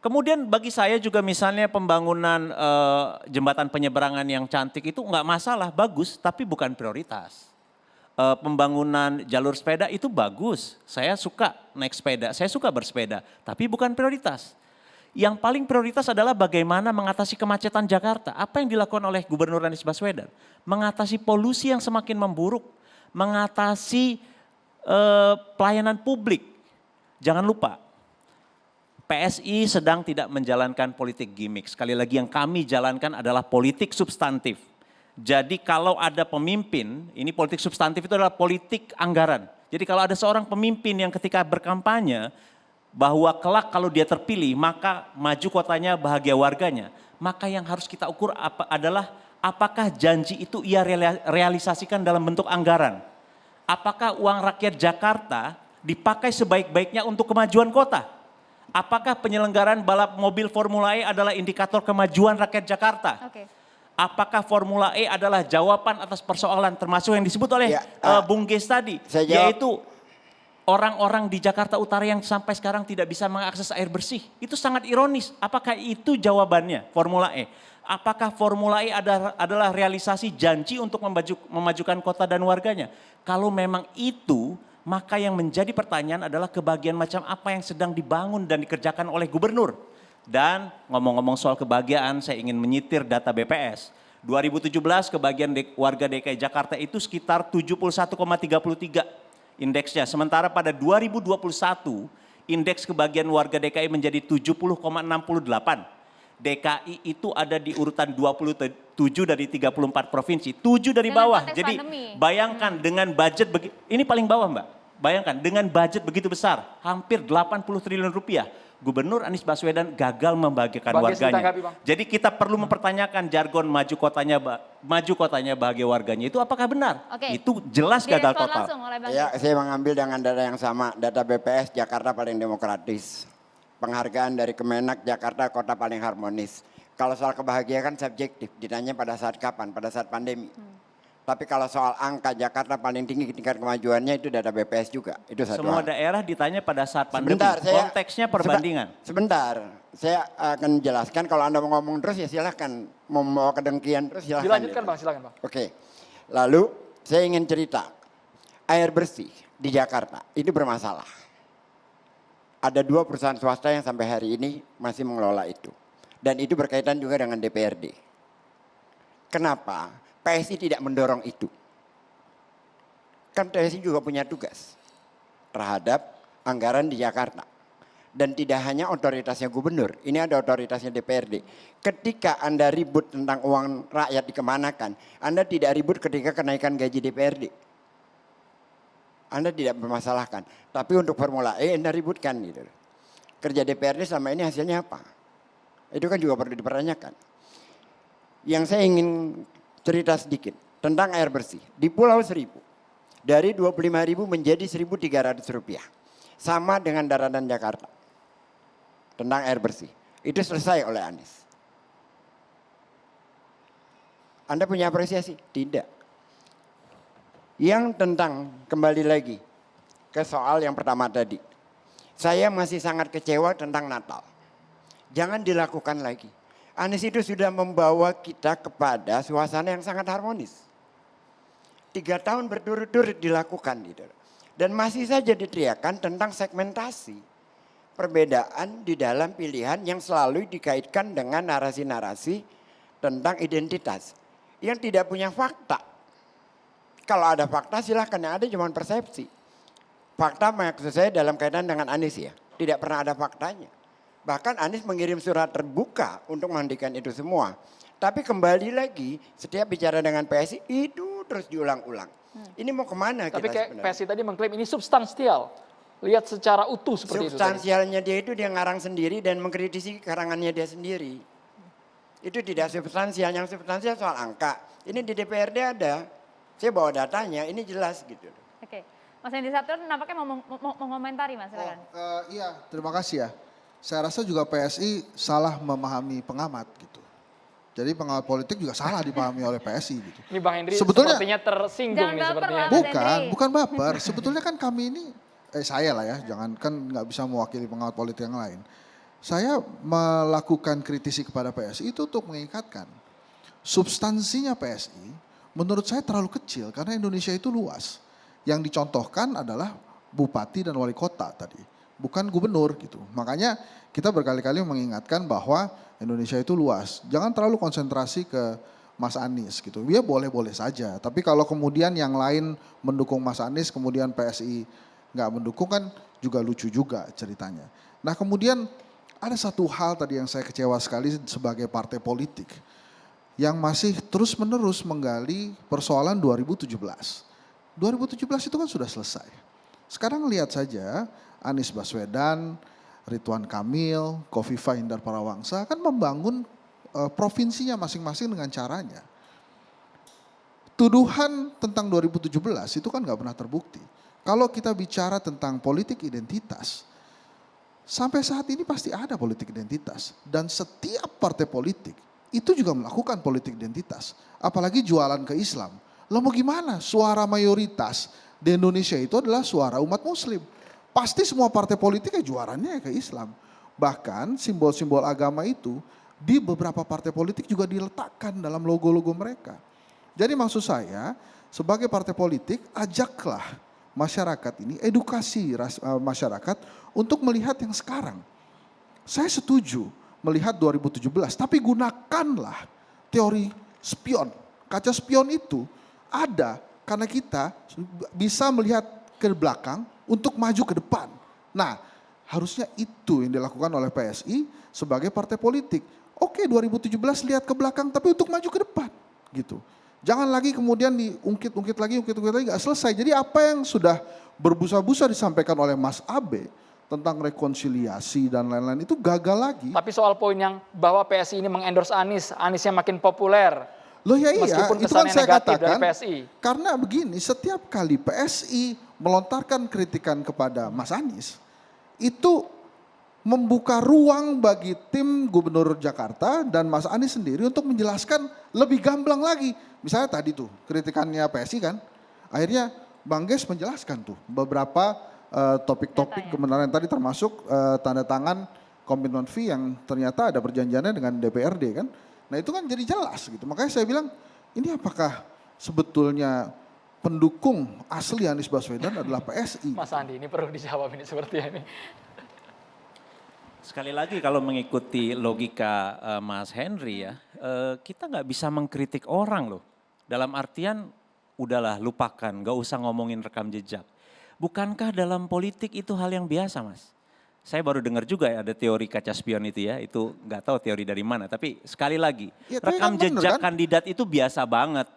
Kemudian bagi saya juga misalnya pembangunan jembatan penyeberangan yang cantik itu nggak masalah, bagus, tapi bukan prioritas. Pembangunan jalur sepeda itu bagus, saya suka naik sepeda, saya suka bersepeda, tapi bukan prioritas. Yang paling prioritas adalah bagaimana mengatasi kemacetan Jakarta. Apa yang dilakukan oleh Gubernur Anies Baswedan? Mengatasi polusi yang semakin memburuk, mengatasi pelayanan publik. Jangan lupa, PSI sedang tidak menjalankan politik gimmick. Sekali lagi yang kami jalankan adalah politik substantif. Jadi kalau ada pemimpin, ini politik substantif itu adalah politik anggaran. Jadi kalau ada seorang pemimpin yang ketika berkampanye, bahwa kelak kalau dia terpilih maka maju kotanya bahagia warganya. Maka yang harus kita ukur adalah apakah janji itu ia realisasikan dalam bentuk anggaran. Apakah uang rakyat Jakarta dipakai sebaik-baiknya untuk kemajuan kota. Apakah penyelenggaraan balap mobil Formula E adalah indikator kemajuan rakyat Jakarta. Apakah Formula E adalah jawaban atas persoalan termasuk yang disebut oleh Bung Geis tadi. Yaitu orang-orang di Jakarta Utara yang sampai sekarang tidak bisa mengakses air bersih. Itu sangat ironis. Apakah itu jawabannya Formula E? Apakah Formula E adalah realisasi janji untuk memajukan kota dan warganya? Kalau memang itu, maka yang menjadi pertanyaan adalah kebahagiaan macam apa yang sedang dibangun dan dikerjakan oleh gubernur. Dan ngomong-ngomong soal kebahagiaan, saya ingin menyitir data BPS. 2017 kebahagiaan warga DKI Jakarta itu sekitar 71,33 indeksnya. Sementara pada 2021 indeks kebahagiaan warga DKI menjadi 70,68. DKI itu ada di urutan 27 dari 34 provinsi, 7 dari bawah. Jadi bayangkan dengan budget, ini paling bawah Mbak, bayangkan dengan budget begitu besar, hampir 80 triliun rupiah. Gubernur Anies Baswedan gagal membahagiakan warganya. Jadi kita perlu mempertanyakan jargon maju kotanya bahagia warganya itu apakah benar? Itu jelas gagal total. Ya, saya mengambil dengan data yang sama, data BPS Jakarta paling demokratis. Penghargaan dari Kemenak Jakarta kota paling harmonis. Kalau soal kebahagiaan kan subjektif, ditanya pada saat kapan, pada saat pandemi. Tapi kalau soal angka Jakarta paling tinggi tingkat kemajuannya itu data BPS juga. Itu satu Semua hal. daerah ditanya pada saat pandemi. Konteksnya perbandingan. Sebentar, saya akan jelaskan. Kalau Anda mau ngomong terus ya silahkan. Mau membawa kedengkian terus silahkan. Dilanjutkan Bang, silakan Bang. Oke, lalu saya ingin cerita. Air bersih di Jakarta itu bermasalah. Ada 2 perusahaan swasta yang sampai hari ini masih mengelola itu. Dan itu berkaitan juga dengan DPRD. Kenapa PSI tidak mendorong itu? Kan PSI juga punya tugas terhadap anggaran di Jakarta. Dan tidak hanya otoritasnya gubernur, ini ada otoritasnya DPRD. Ketika Anda ribut tentang uang rakyat dikemanakan, Anda tidak ribut ketika kenaikan gaji DPRD. Anda tidak bermasalahkan. Tapi untuk Formula E Anda ributkan gitu. Kerja DPRD selama ini hasilnya apa? Itu kan juga perlu dipertanyakan. Yang saya ingin cerita sedikit tentang air bersih. Di Pulau Seribu, dari 25.000 menjadi 1.300 rupiah. Sama dengan daratan Jakarta. Tentang air bersih. Itu selesai oleh Anies. Anda punya apresiasi? Tidak. Yang tentang, kembali lagi ke soal yang pertama tadi. Saya masih sangat kecewa tentang Natal. Jangan dilakukan lagi. Anies itu sudah membawa kita kepada suasana yang sangat harmonis. 3 tahun berturut-turut dilakukan gitu. Dan masih saja diteriakan tentang segmentasi. Perbedaan di dalam pilihan yang selalu dikaitkan dengan narasi-narasi tentang identitas. Yang tidak punya fakta. Kalau ada fakta silahkan, yang ada cuma persepsi. Fakta maksud saya dalam kaitan dengan Anies ya. Tidak pernah ada faktanya. Bahkan Anies mengirim surat terbuka untuk menghentikan itu semua. Tapi kembali lagi setiap bicara dengan PSI itu terus diulang-ulang. Ini mau kemana Tapi kita kayak sebenarnya? PSI tadi mengklaim ini substansial. Lihat secara utuh seperti itu. Substansialnya dia itu dia ngarang sendiri dan mengkritisi karangannya dia sendiri. Itu tidak substansial. Yang substansial soal angka. Ini di DPRD ada. Saya bawa datanya, ini jelas gitu. Oke, Mas Hendy Satrio nampaknya mau mengomentari Mas, silakan. Iya, terima kasih ya. Saya rasa juga PSI salah memahami pengamat gitu. Jadi pengamat politik juga salah dipahami oleh PSI gitu. Ini Bang Henry Sebetulnya, sepertinya tersinggung nih sepertinya. Bukan baper. Sebetulnya kan kami ini, saya lah ya, jangan kan nggak bisa mewakili pengamat politik yang lain. Saya melakukan kritisi kepada PSI itu untuk mengikatkan substansinya PSI. Menurut saya terlalu kecil karena Indonesia itu luas. Yang dicontohkan adalah bupati dan wali kota tadi, bukan gubernur gitu. Makanya kita berkali-kali mengingatkan bahwa Indonesia itu luas. Jangan terlalu konsentrasi ke Mas Anies gitu. Dia boleh-boleh saja. Tapi kalau kemudian yang lain mendukung Mas Anies, kemudian PSI nggak mendukung kan juga lucu juga ceritanya. Nah kemudian ada satu hal tadi yang saya kecewa sekali sebagai partai politik. Yang masih terus-menerus menggali persoalan 2017. 2017 itu kan sudah selesai. Sekarang lihat saja Anies Baswedan, Ridwan Kamil, Khofifah Indar Parawangsa kan membangun provinsinya masing-masing dengan caranya. Tuduhan tentang 2017 itu kan nggak pernah terbukti. Kalau kita bicara tentang politik identitas, sampai saat ini pasti ada politik identitas. Dan setiap partai politik itu juga melakukan politik identitas. Apalagi jualan ke Islam. Lalu mau gimana? Suara mayoritas di Indonesia itu adalah suara umat muslim. pasti semua partai politik juaranya ke Islam. Bahkan simbol-simbol agama itu di beberapa partai politik juga diletakkan dalam logo-logo mereka. Jadi maksud saya sebagai partai politik ajaklah masyarakat ini, edukasi masyarakat untuk melihat yang sekarang. Saya setuju melihat 2017, tapi gunakanlah teori spion. Kaca spion itu ada karena kita bisa melihat ke belakang untuk maju ke depan. Nah, harusnya itu yang dilakukan oleh PSI sebagai partai politik. Oke, 2017 lihat ke belakang tapi untuk maju ke depan gitu. Jangan lagi kemudian diungkit-ungkit lagi, nggak selesai. Jadi apa yang sudah berbusa-busa disampaikan oleh Mas Abe tentang rekonsiliasi dan lain-lain itu gagal lagi. Tapi soal poin yang bahwa PSI ini mengendorse Anies, Aniesnya makin populer. Loh ya iya, Meskipun itu kan kesannya saya negatif katakan, dari PSI. karena begini, setiap kali PSI melontarkan kritikan kepada Mas Anies, itu membuka ruang bagi tim Gubernur Jakarta dan Mas Anies sendiri untuk menjelaskan lebih gamblang lagi. Misalnya tadi tuh kritikannya PSI kan, akhirnya Bang Ges menjelaskan tuh beberapa topik-topik kebenaran tadi termasuk tanda tangan komitmen fee yang ternyata ada perjanjiannya dengan DPRD kan. Nah itu kan jadi jelas gitu. Makanya saya bilang ini apakah sebetulnya pendukung asli Anies Baswedan adalah PSI? Mas Andi ini perlu dijawab ini seperti ini. Sekali lagi kalau mengikuti logika Mas Henry ya, kita nggak bisa mengkritik orang loh. Dalam artian udahlah lupakan, nggak usah ngomongin rekam jejak. Bukankah dalam politik itu hal yang biasa Mas? Saya baru dengar juga ya ada teori kaca spion itu ya, itu nggak tahu teori dari mana. Tapi sekali lagi, Ya, rekam kan bener, jejak kan? kandidat itu biasa banget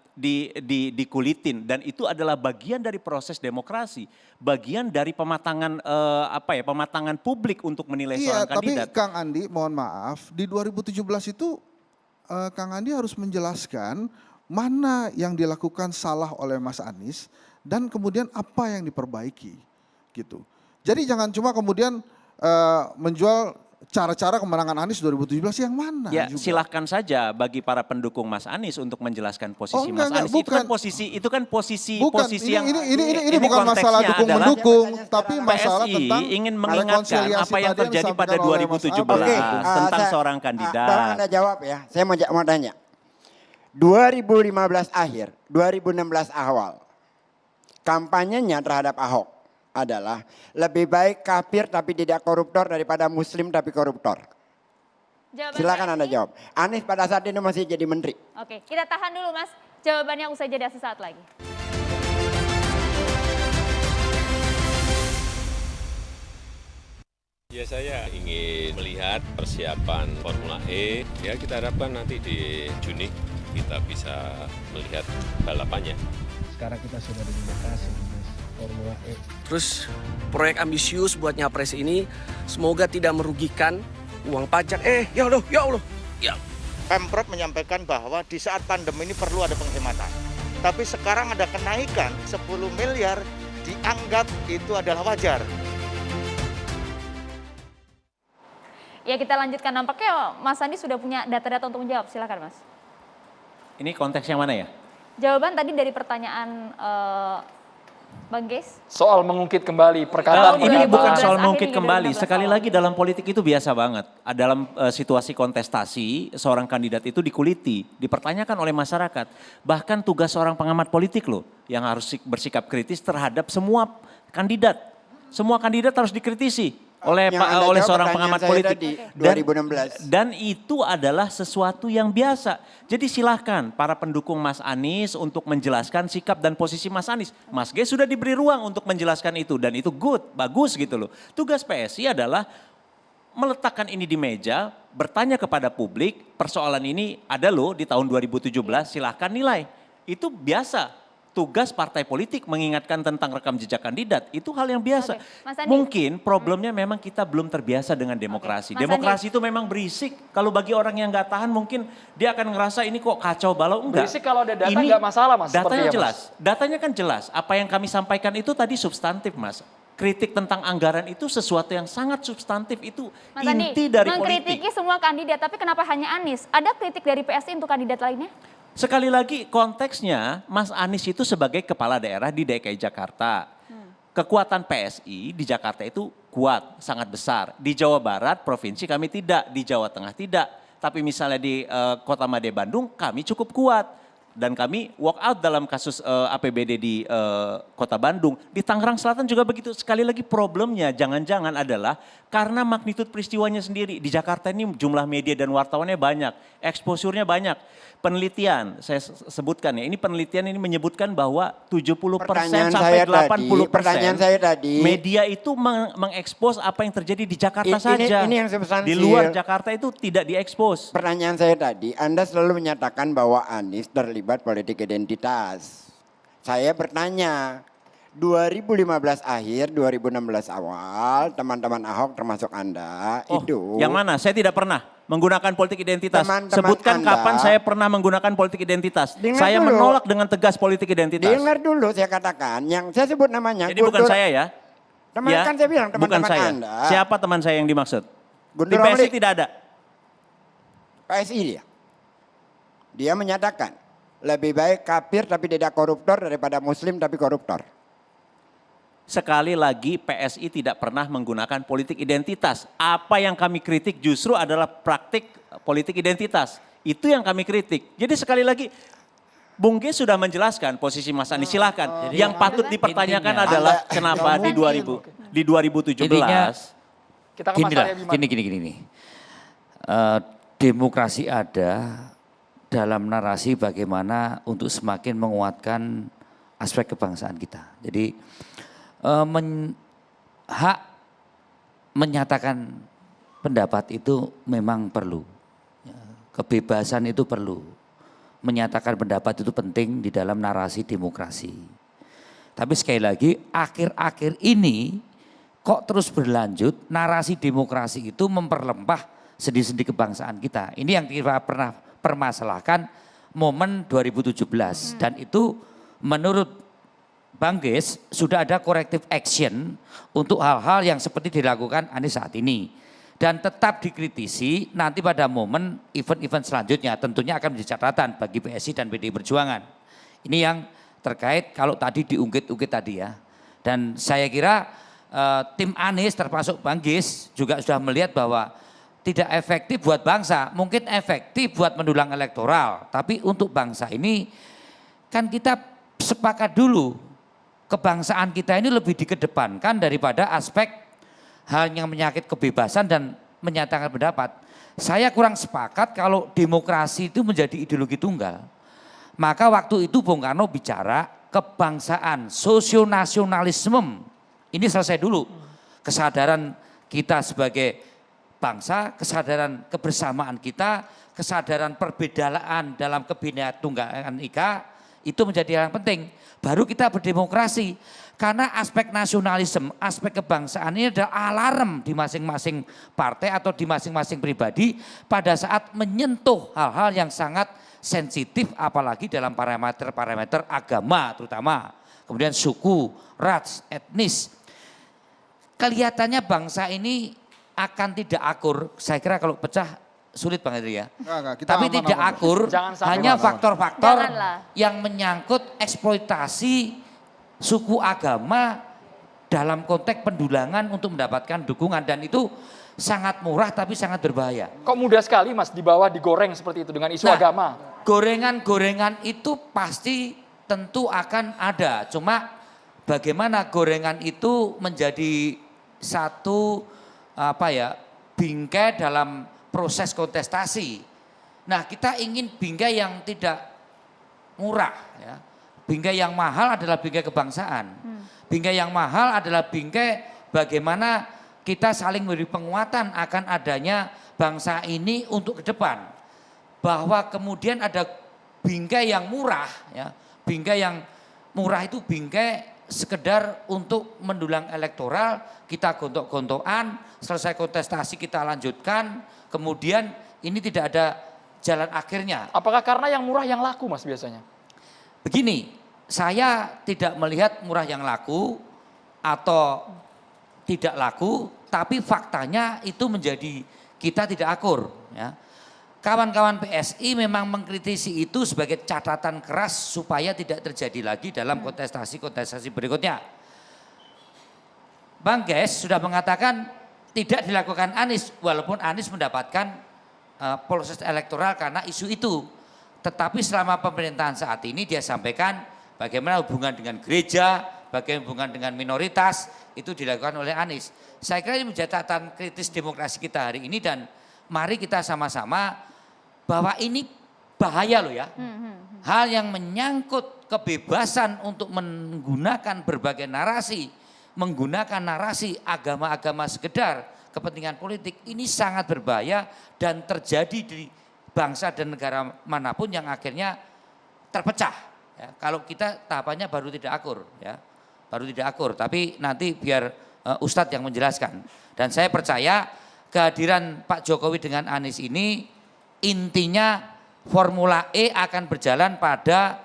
dikulitin dan itu adalah bagian dari proses demokrasi, bagian dari pematangan pematangan publik untuk menilai Iya, seorang kandidat. tapi Kang Andi mohon maaf, di 2017 itu Kang Andi harus menjelaskan mana yang dilakukan salah oleh Mas Anies dan kemudian apa yang diperbaiki gitu. Jadi jangan cuma kemudian menjual cara-cara kemenangan Anies 2017 yang mana Ya juga. silahkan saja bagi para pendukung Mas Anies untuk menjelaskan posisi Oh, enggak, Mas Anies. bukan. Itu kan posisi Bukan, posisi ini, yang ini bukan masalah konteksnya dukung adalah mendukung, tapi masalah PSI tentang ingin mengingatkan rekonsiliasi apa yang tadi terjadi pada disampaikan oleh Mas 2017 Abang. Oke, tentang saya- seorang kandidat. Tolong Anda jawab ya, saya mau tanya. 2015 akhir, 2016 awal, kampanyenya terhadap Ahok adalah lebih baik kafir tapi tidak koruptor daripada muslim tapi koruptor. Jawaban Silakan Anda PSI? jawab. Anies pada saat itu masih jadi menteri. Oke, kita tahan dulu Mas. Jawabannya usai jeda sesaat lagi. Ya saya ingin melihat persiapan Formula E, ya kita harapkan nanti di Juni kita bisa melihat balapannya. Sekarang kita sudah di lokasi Mas, Formula E. Terus proyek ambisius buat nyapres ini semoga tidak merugikan uang pajak. Ya Allah, ya Allah. Ya. Pemprov menyampaikan bahwa di saat pandemi ini perlu ada penghematan. Tapi sekarang ada kenaikan 10 miliar dianggap itu adalah wajar. Ya kita lanjutkan, nampaknya Mas Andi sudah punya data-data untuk menjawab, silakan Mas. Ini konteks yang mana ya? Jawaban tadi dari pertanyaan Bang Ges. Soal mengungkit kembali perkataan Ini 2015 bukan soal akhir mengungkit hingga kembali. 2016 Sekali awal. lagi dalam politik itu biasa banget. Dalam situasi kontestasi, seorang kandidat itu dikuliti, dipertanyakan oleh masyarakat. Bahkan tugas seorang pengamat politik loh, yang harus bersikap kritis terhadap semua kandidat. Semua kandidat harus dikritisi oleh Yang Anda oleh jawab seorang pertanyaan pengamat saya politik. tadi, 2016. Dan itu adalah sesuatu yang biasa. Jadi silahkan para pendukung Mas Anies untuk menjelaskan sikap dan posisi Mas Anies. Mas G sudah diberi ruang untuk menjelaskan itu dan itu good, bagus gitu loh. Tugas PSI adalah meletakkan ini di meja, bertanya kepada publik, persoalan ini ada loh di tahun 2017, silahkan nilai. Itu biasa. Tugas partai politik mengingatkan tentang rekam jejak kandidat, itu hal yang biasa. Oke, Mas Andi. Mungkin problemnya memang kita belum terbiasa dengan demokrasi. Mas Demokrasi itu memang berisik. Kalau bagi orang yang nggak tahan mungkin dia akan ngerasa ini kok kacau balau. Enggak. Berisik kalau ada data Ini nggak masalah Mas. Datanya sepertinya, Mas. jelas. Datanya kan jelas. Apa yang kami sampaikan itu tadi substantif Mas. Kritik tentang anggaran itu sesuatu yang sangat substantif, itu Mas Andi, inti dari mengkritiki politik. semua kandidat, tapi kenapa hanya Anies? Ada kritik dari PSI untuk kandidat lainnya? Sekali lagi konteksnya Mas Anies itu sebagai kepala daerah di DKI Jakarta. kekuatan PSI di Jakarta itu kuat, sangat besar. Di Jawa Barat, provinsi kami tidak, di Jawa Tengah tidak. Tapi misalnya di Kota Madya Bandung kami cukup kuat. Dan kami walk out dalam kasus APBD di Kota Bandung. Di Tangerang Selatan juga begitu. Sekali lagi problemnya jangan-jangan adalah karena magnitud peristiwanya sendiri. Di Jakarta ini jumlah media dan wartawannya banyak, exposure-nya banyak. Penelitian, saya sebutkan ya, ini penelitian ini menyebutkan bahwa 70% sampai 80%. Pertanyaan saya tadi. Media itu mengekspos apa yang terjadi di Jakarta saja. Ini yang substansial. Di luar Jakarta itu tidak diekspos. Pertanyaan saya tadi, Anda selalu menyatakan bahwa Anies terlibat politik identitas. Saya bertanya, 2015 akhir, 2016 awal, teman-teman Ahok termasuk Anda itu. Yang mana? Saya tidak pernah menggunakan politik identitas. Teman-teman Sebutkan Anda, kapan saya pernah menggunakan politik identitas. Saya dulu. menolak dengan tegas politik identitas. Dengar dulu saya katakan, yang saya sebut namanya. Jadi bukan saya ya? Teman Ya, kan saya bilang bukan teman-teman saya. Anda. Siapa teman saya yang dimaksud? Guntur Di PSI Romli. tidak ada. PSI dia. Dia menyatakan, lebih baik kafir tapi tidak koruptor daripada muslim tapi koruptor. Sekali lagi PSI tidak pernah menggunakan politik identitas. Apa yang kami kritik justru adalah praktik politik identitas. Itu yang kami kritik. Jadi sekali lagi Bung G sudah menjelaskan posisi Mas Anies, silahkan. Yang patut dipertanyakan adalah kenapa di 2017. Kita ke Mas Ginilah, Arya Bima. gini. Demokrasi ada dalam narasi bagaimana untuk semakin menguatkan aspek kebangsaan kita. Jadi hak menyatakan pendapat itu memang perlu. Kebebasan itu perlu. Menyatakan pendapat itu penting di dalam narasi demokrasi. Tapi sekali lagi akhir-akhir ini kok terus berlanjut narasi demokrasi itu memperlempah sendi-sendi kebangsaan kita. Ini yang kita pernah permasalahkan momen 2017 dan itu menurut Bang Ges sudah ada corrective action untuk hal-hal yang seperti dilakukan Anies saat ini. Dan tetap dikritisi nanti pada momen event-event selanjutnya tentunya akan menjadi catatan bagi PSI dan PDI Perjuangan. Ini yang terkait kalau tadi diungkit-ungkit tadi ya. Dan saya kira tim Anies termasuk Bang Ges juga sudah melihat bahwa tidak efektif buat bangsa, mungkin efektif buat mendulang elektoral. Tapi untuk bangsa ini kan kita sepakat dulu. Kebangsaan kita ini lebih dikedepankan daripada aspek hal yang menyangkut kebebasan dan menyatakan pendapat. Saya kurang sepakat kalau demokrasi itu menjadi ideologi tunggal. Maka waktu itu Bung Karno bicara kebangsaan, sosionasionalisme. Ini selesai dulu. Kesadaran kita sebagai bangsa, kesadaran kebersamaan kita, kesadaran perbedaan dalam Kebinekaan Tunggal Ika itu menjadi hal yang penting. Baru kita berdemokrasi. Karena aspek nasionalisme, aspek kebangsaan ini adalah alarm di masing-masing partai atau di masing-masing pribadi pada saat menyentuh hal-hal yang sangat sensitif apalagi dalam parameter-parameter agama terutama. Kemudian suku, ras, etnis. Kelihatannya bangsa ini akan tidak akur. Saya kira kalau pecah sulit Bang Henry ya. Tapi tidak akur, hanya faktor-faktor yang menyangkut eksploitasi suku agama dalam konteks pendulangan untuk mendapatkan dukungan dan itu sangat murah tapi sangat berbahaya. Kok mudah sekali Mas di bawah digoreng seperti itu dengan isu agama? Gorengan-gorengan itu pasti tentu akan ada. Cuma bagaimana gorengan itu menjadi satu bingkai dalam proses kontestasi. Nah kita ingin bingkai yang tidak murah ya. Bingkai yang mahal adalah bingkai kebangsaan. Bingkai yang mahal adalah bingkai bagaimana kita saling memberi penguatan akan adanya bangsa ini untuk ke depan. Bahwa kemudian ada bingkai yang murah ya. Bingkai yang murah itu bingkai sekedar untuk mendulang elektoral, kita gontok-gontokan, selesai kontestasi kita lanjutkan, kemudian ini tidak ada jalan akhirnya. Apakah karena yang murah yang laku Mas biasanya? Begini, saya tidak melihat murah yang laku atau tidak laku, tapi faktanya itu menjadi kita tidak akur. Ya. Kawan-kawan PSI memang mengkritisi itu sebagai catatan keras supaya tidak terjadi lagi dalam kontestasi-kontestasi berikutnya. Bang Ges sudah mengatakan tidak dilakukan Anies, walaupun Anies mendapatkan proses elektoral karena isu itu. Tetapi selama pemerintahan saat ini dia sampaikan bagaimana hubungan dengan gereja, bagaimana hubungan dengan minoritas, itu dilakukan oleh Anies. Saya kira ini menjadi catatan kritis demokrasi kita hari ini dan mari kita sama-sama bahwa ini bahaya loh ya. Hal yang menyangkut kebebasan untuk menggunakan berbagai narasi, menggunakan narasi agama-agama sekedar kepentingan politik ini sangat berbahaya dan terjadi di bangsa dan negara manapun yang akhirnya terpecah. Ya, kalau kita tahapannya baru tidak akur, ya, baru tidak akur. Tapi nanti biar Ustadz yang menjelaskan. Dan saya percaya kehadiran Pak Jokowi dengan Anies ini intinya Formula E akan berjalan pada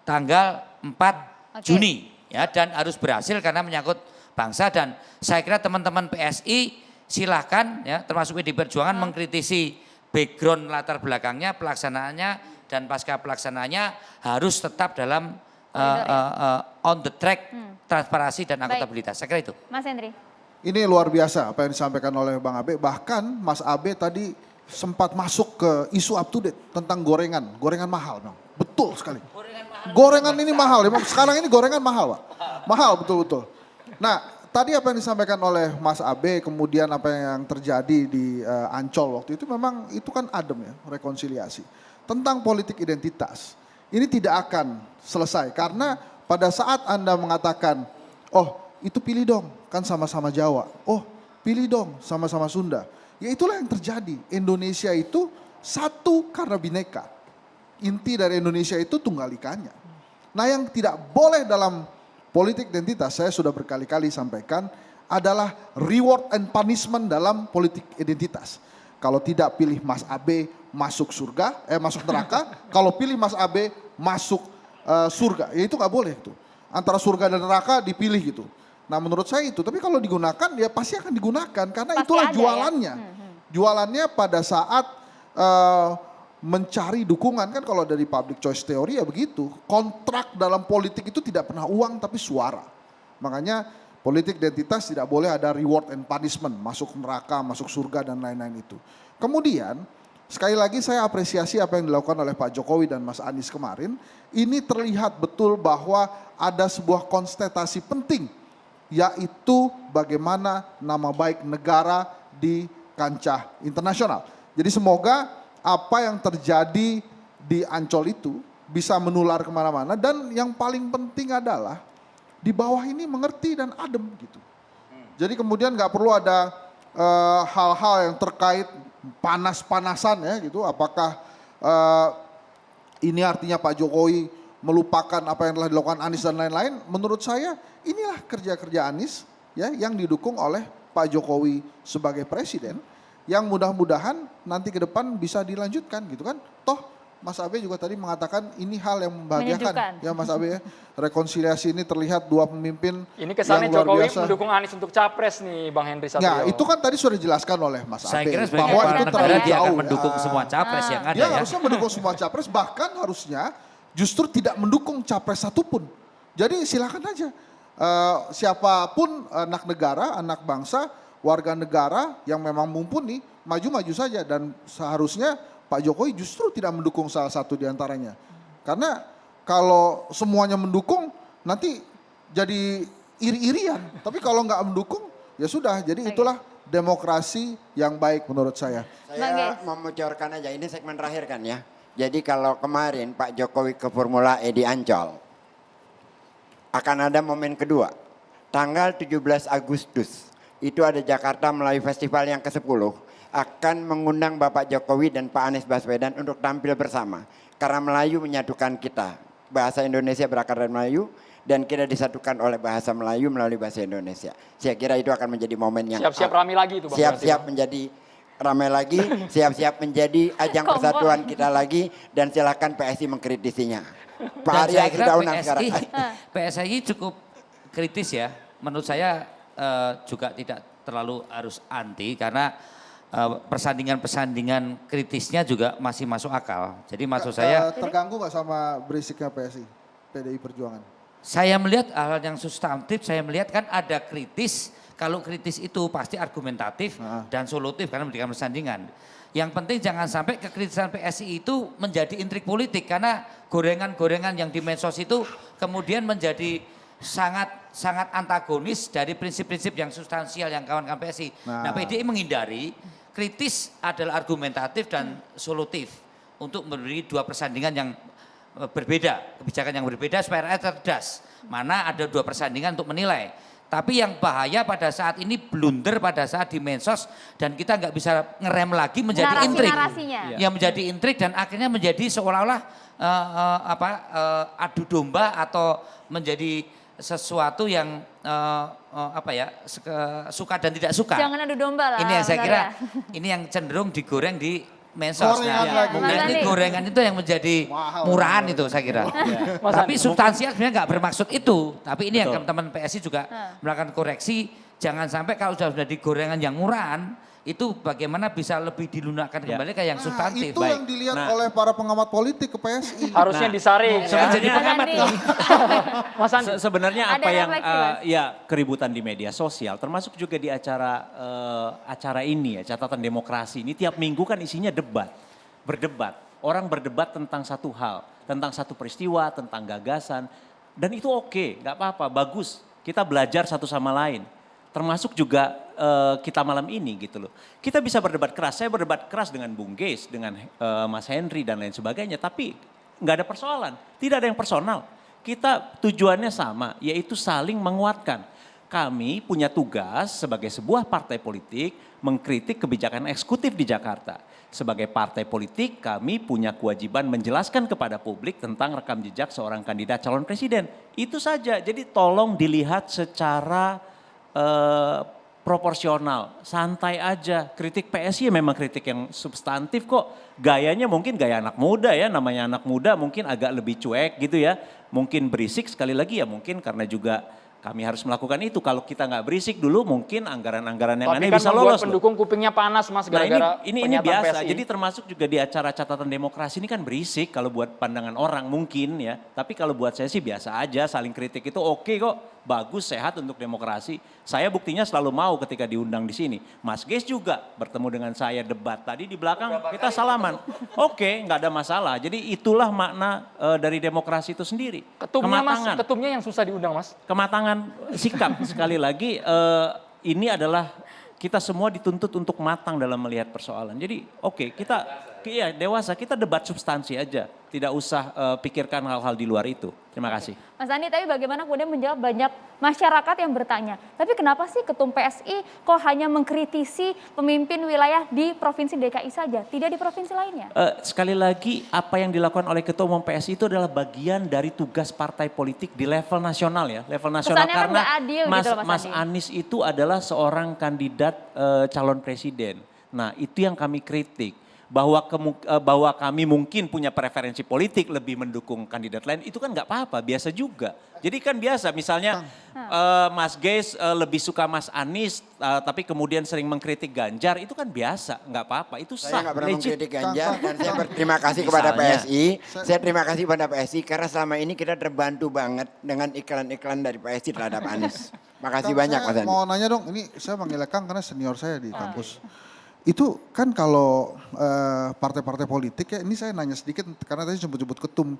tanggal 4 Juni, ya, dan harus berhasil karena menyangkut bangsa. Dan saya kira teman-teman PSI silahkan, ya, termasuk PD Perjuangan mengkritisi background latar belakangnya, pelaksanaannya dan pasca pelaksanaannya harus tetap dalam on the track transparansi dan akuntabilitas. Saya kira itu. Mas Hendri. Ini luar biasa apa yang disampaikan oleh Bang Abe. Bahkan Mas Abe tadi sempat masuk ke isu up to date tentang gorengan. Gorengan mahal, Bang. Betul sekali. Gorengan ini mahal. Sekarang ini gorengan mahal, Pak. Mahal betul-betul. Nah, tadi apa yang disampaikan oleh Mas Abe, kemudian apa yang terjadi di Ancol waktu itu memang itu kan adem ya, rekonsiliasi. Tentang politik identitas. Ini tidak akan selesai karena pada saat Anda mengatakan, oh itu pilih dong, kan sama-sama Jawa. Oh pilih dong, sama-sama Sunda. Ya itulah yang terjadi. Indonesia itu satu karena bineka. Inti dari Indonesia itu tunggal ikanya. Nah yang tidak boleh dalam politik identitas, saya sudah berkali-kali sampaikan, adalah reward and punishment dalam politik identitas. Kalau tidak pilih Mas Abe masuk surga, masuk neraka. Kalau pilih Mas Abe masuk surga, ya itu nggak boleh tuh. Antara surga dan neraka dipilih gitu. Nah menurut saya itu, tapi kalau digunakan ya pasti akan digunakan karena pasti itulah jualannya. Ya? Jualannya pada saat mencari dukungan kan kalau dari public choice theory ya begitu. Kontrak dalam politik itu tidak pernah uang tapi suara. Makanya politik identitas tidak boleh ada reward and punishment, masuk neraka, masuk surga dan lain-lain itu. Kemudian sekali lagi saya apresiasi apa yang dilakukan oleh Pak Jokowi dan Mas Anies kemarin. Ini terlihat betul bahwa ada sebuah konstatasi penting, yaitu bagaimana nama baik negara di kancah internasional. Jadi semoga apa yang terjadi di Ancol itu bisa menular kemana-mana. Dan yang paling penting adalah di bawah ini mengerti dan adem gitu. Jadi kemudian nggak perlu ada hal-hal yang terkait panas-panasan ya gitu. Apakah ini artinya Pak Jokowi melupakan apa yang telah dilakukan Anies dan lain-lain? Menurut saya inilah kerja-kerja Anies ya yang didukung oleh Pak Jokowi sebagai presiden, yang mudah-mudahan nanti ke depan bisa dilanjutkan gitu kan. Toh Mas Abe juga tadi mengatakan ini hal yang membahagiakan ya Mas Abe ya. Rekonsiliasi ini terlihat dua pemimpin ini kesannya yang luar Jokowi biasa. mendukung Anies untuk capres nih Bang Henry Satrio. Ya itu kan tadi sudah dijelaskan oleh Mas Saya Abe. kira sebagai bahwa kepala itu negara terlalu dia akan jauh. mendukung semua capres yang ada Dia ya. harusnya mendukung semua capres, bahkan harusnya justru tidak mendukung capres satupun. Jadi silakan aja. Siapapun anak negara, anak bangsa, warga negara yang memang mumpuni, maju-maju saja. Dan seharusnya Pak Jokowi justru tidak mendukung salah satu di antaranya. Karena kalau semuanya mendukung, nanti jadi iri-irian. Tapi kalau nggak mendukung, ya sudah. Jadi itulah demokrasi yang baik menurut saya. Saya mau bocorkan aja, ini segmen terakhir kan ya. Jadi kalau kemarin Pak Jokowi ke Formula E di Ancol, akan ada momen kedua. Tanggal 17 Agustus, itu ada Jakarta Melayu Festival yang ke-10. Akan mengundang Bapak Jokowi dan Pak Anies Baswedan untuk tampil bersama. Karena Melayu menyatukan kita. Bahasa Indonesia berakar dari Melayu dan kita disatukan oleh bahasa Melayu melalui bahasa Indonesia. Saya kira itu akan menjadi momen yang siap-siap ramai lagi itu Bang. Siap-siap menjadi ramai lagi, siap-siap menjadi ajang persatuan kita lagi, dan silakan PSI mengkritisinya. Pak Arya sudah undang sekarang. PSI cukup kritis ya. Menurut saya juga tidak terlalu harus anti karena persandingan-persandingan kritisnya juga masih masuk akal. Jadi maksud saya terganggu nggak sama berisiknya PSI, PDI Perjuangan? Saya melihat hal yang substantif, saya melihat kan ada kritis Kalau kritis itu pasti argumentatif dan solutif karena memberikan persandingan. Yang penting jangan sampai kekritisan PSI itu menjadi intrik politik karena gorengan-gorengan yang di medsos itu kemudian menjadi sangat antagonis dari prinsip-prinsip yang substansial yang kawan-kawan PSI. Nah, PDI menghindari kritis adalah argumentatif dan solutif untuk memberi dua persandingan yang berbeda, kebijakan yang berbeda supaya rakyat cerdas. Mana ada dua persandingan untuk menilai. Tapi yang bahaya pada saat ini blunder pada saat di medsos dan kita nggak bisa ngerem lagi menjadi intrik. Yang menjadi intrik dan akhirnya menjadi seolah-olah adu domba atau menjadi sesuatu yang suka dan tidak suka. Jangan adu domba lah. Ini yang saya kira ini yang cenderung digoreng di medsos. Nah, ini gorengan itu yang menjadi murahan itu saya kira. Tapi substansial sebenarnya nggak bermaksud itu. Tapi ini yang teman-teman PSI juga melakukan koreksi. Jangan sampai kalau sudah di gorengan yang murahan, itu bagaimana bisa lebih dilunakkan kembali ke yang substantif. Itu yang dilihat oleh para pengamat politik ke PSI. Harusnya disaring. Sebenarnya pengamat Mas Andi. Sebenarnya apa yang keributan di media sosial, termasuk juga di acara ini ya, catatan demokrasi ini tiap minggu kan isinya berdebat. Orang berdebat tentang satu hal, tentang satu peristiwa, tentang gagasan, dan itu oke, nggak apa-apa, bagus. Kita belajar satu sama lain. Termasuk juga kita malam ini gitu loh. Kita bisa berdebat keras, saya berdebat keras dengan Bung Geis, dengan Mas Henry dan lain sebagainya. Tapi nggak ada persoalan, tidak ada yang personal. Kita tujuannya sama, yaitu saling menguatkan. Kami punya tugas sebagai sebuah partai politik mengkritik kebijakan eksekutif di Jakarta. Sebagai partai politik kami punya kewajiban menjelaskan kepada publik tentang rekam jejak seorang kandidat calon presiden. Itu saja, jadi tolong dilihat secara proporsional, santai aja. Kritik PSI memang kritik yang substantif kok. Gayanya mungkin gaya anak muda ya, namanya anak muda mungkin agak lebih cuek gitu ya. Mungkin berisik sekali lagi ya mungkin karena juga kami harus melakukan itu. Kalau kita nggak berisik dulu mungkin anggaran-anggaran yang aneh bisa lolos. Tapi pendukung kupingnya panas Mas gara-gara ini biasa. PSI. Jadi termasuk juga di acara catatan demokrasi ini kan berisik kalau buat pandangan orang mungkin ya. Tapi kalau buat saya sih biasa aja, saling kritik itu oke kok. Bagus, sehat untuk demokrasi. Saya buktinya selalu mau ketika diundang di sini. Mas Geis juga bertemu dengan saya debat. Tadi di belakang kita salaman. Oke, nggak ada masalah. Jadi itulah makna dari demokrasi itu sendiri. Ketumnya Mas, ketumnya yang susah diundang Mas. Kematangan sikap sekali lagi ini adalah kita semua dituntut untuk matang dalam melihat persoalan. Jadi oke, kita dewasa, kita debat substansi aja. Tidak usah pikirkan hal-hal di luar itu. Terima kasih. Mas Andi, tapi bagaimana kemudian menjawab banyak masyarakat yang bertanya, tapi kenapa sih Ketum PSI kok hanya mengkritisi pemimpin wilayah di Provinsi DKI saja, tidak di provinsi lainnya? Sekali lagi, apa yang dilakukan oleh Ketua Umum PSI itu adalah bagian dari tugas partai politik di level nasional ya. Level nasional. Kesannya karena kan adil Mas, gitu loh, Mas Anies itu adalah seorang kandidat calon presiden. Nah itu yang kami kritik. Bahwa kami mungkin punya preferensi politik lebih mendukung kandidat lain itu kan nggak apa-apa, biasa juga. Jadi kan biasa misalnya Mas Geis lebih suka Mas Anies tapi kemudian sering mengkritik Ganjar itu kan biasa, nggak apa-apa, itu sah. Saya nggak pernah mengkritik Ganjar dan saya berterima kasih kepada PSI. Saya terima kasih kepada PSI karena selama ini kita terbantu banget dengan iklan-iklan dari PSI terhadap Anies. Makasih banyak Mas Andi. Mau nanya dong, ini saya panggil Kang karena senior saya di kampus. Itu kan kalau partai-partai politik ya, ini saya nanya sedikit karena tadi sebut-sebut ketum.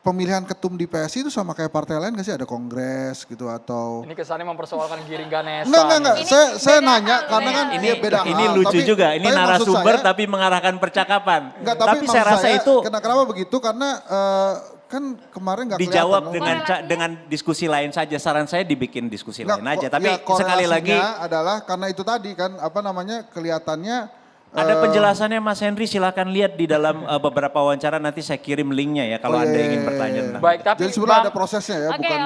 Pemilihan ketum di PSI itu sama kayak partai lain gak sih? Ada kongres gitu atau... Ini kesannya mempersoalkan giring Ganesha. Enggak. Saya nanya karena kan ini beda hal. Ini lucu tapi, juga, ini narasumber tapi mengarahkan percakapan. Enggak, tapi saya rasa itu... Kenapa begitu? Karena kan kemarin nggak dijawab dengan diskusi lain saja. Saran saya dibikin diskusi lain aja. Tapi sekali lagi adalah karena itu tadi kan kelihatannya ada penjelasannya Mas Henry, silakan lihat di dalam beberapa wawancara, nanti saya kirim linknya ya kalau Anda ingin bertanya tentang. Baik, tapi jadi sebenarnya ada prosesnya ya, bukan.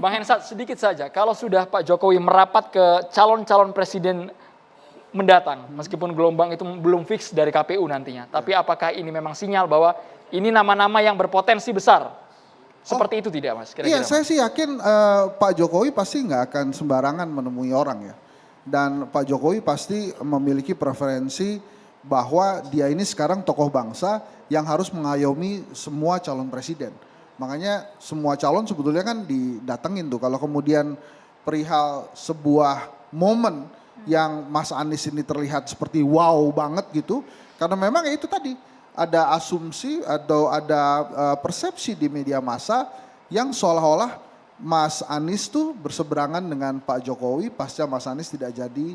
Bang Hensat sedikit saja, kalau sudah Pak Jokowi merapat ke calon-calon presiden mendatang, meskipun gelombang itu belum fix dari KPU nantinya, tapi apakah ini memang sinyal bahwa ini nama-nama yang berpotensi besar? Seperti itu tidak Mas? Iya, saya sih yakin Pak Jokowi pasti nggak akan sembarangan menemui orang ya. Dan Pak Jokowi pasti memiliki preferensi bahwa dia ini sekarang tokoh bangsa yang harus mengayomi semua calon presiden. Makanya semua calon sebetulnya kan didatengin tuh. Kalau kemudian perihal sebuah momen yang Mas Anies ini terlihat seperti wow banget gitu. Karena memang itu tadi ada asumsi atau ada persepsi di media massa yang seolah-olah Mas Anies tuh berseberangan dengan Pak Jokowi pasca Mas Anies tidak jadi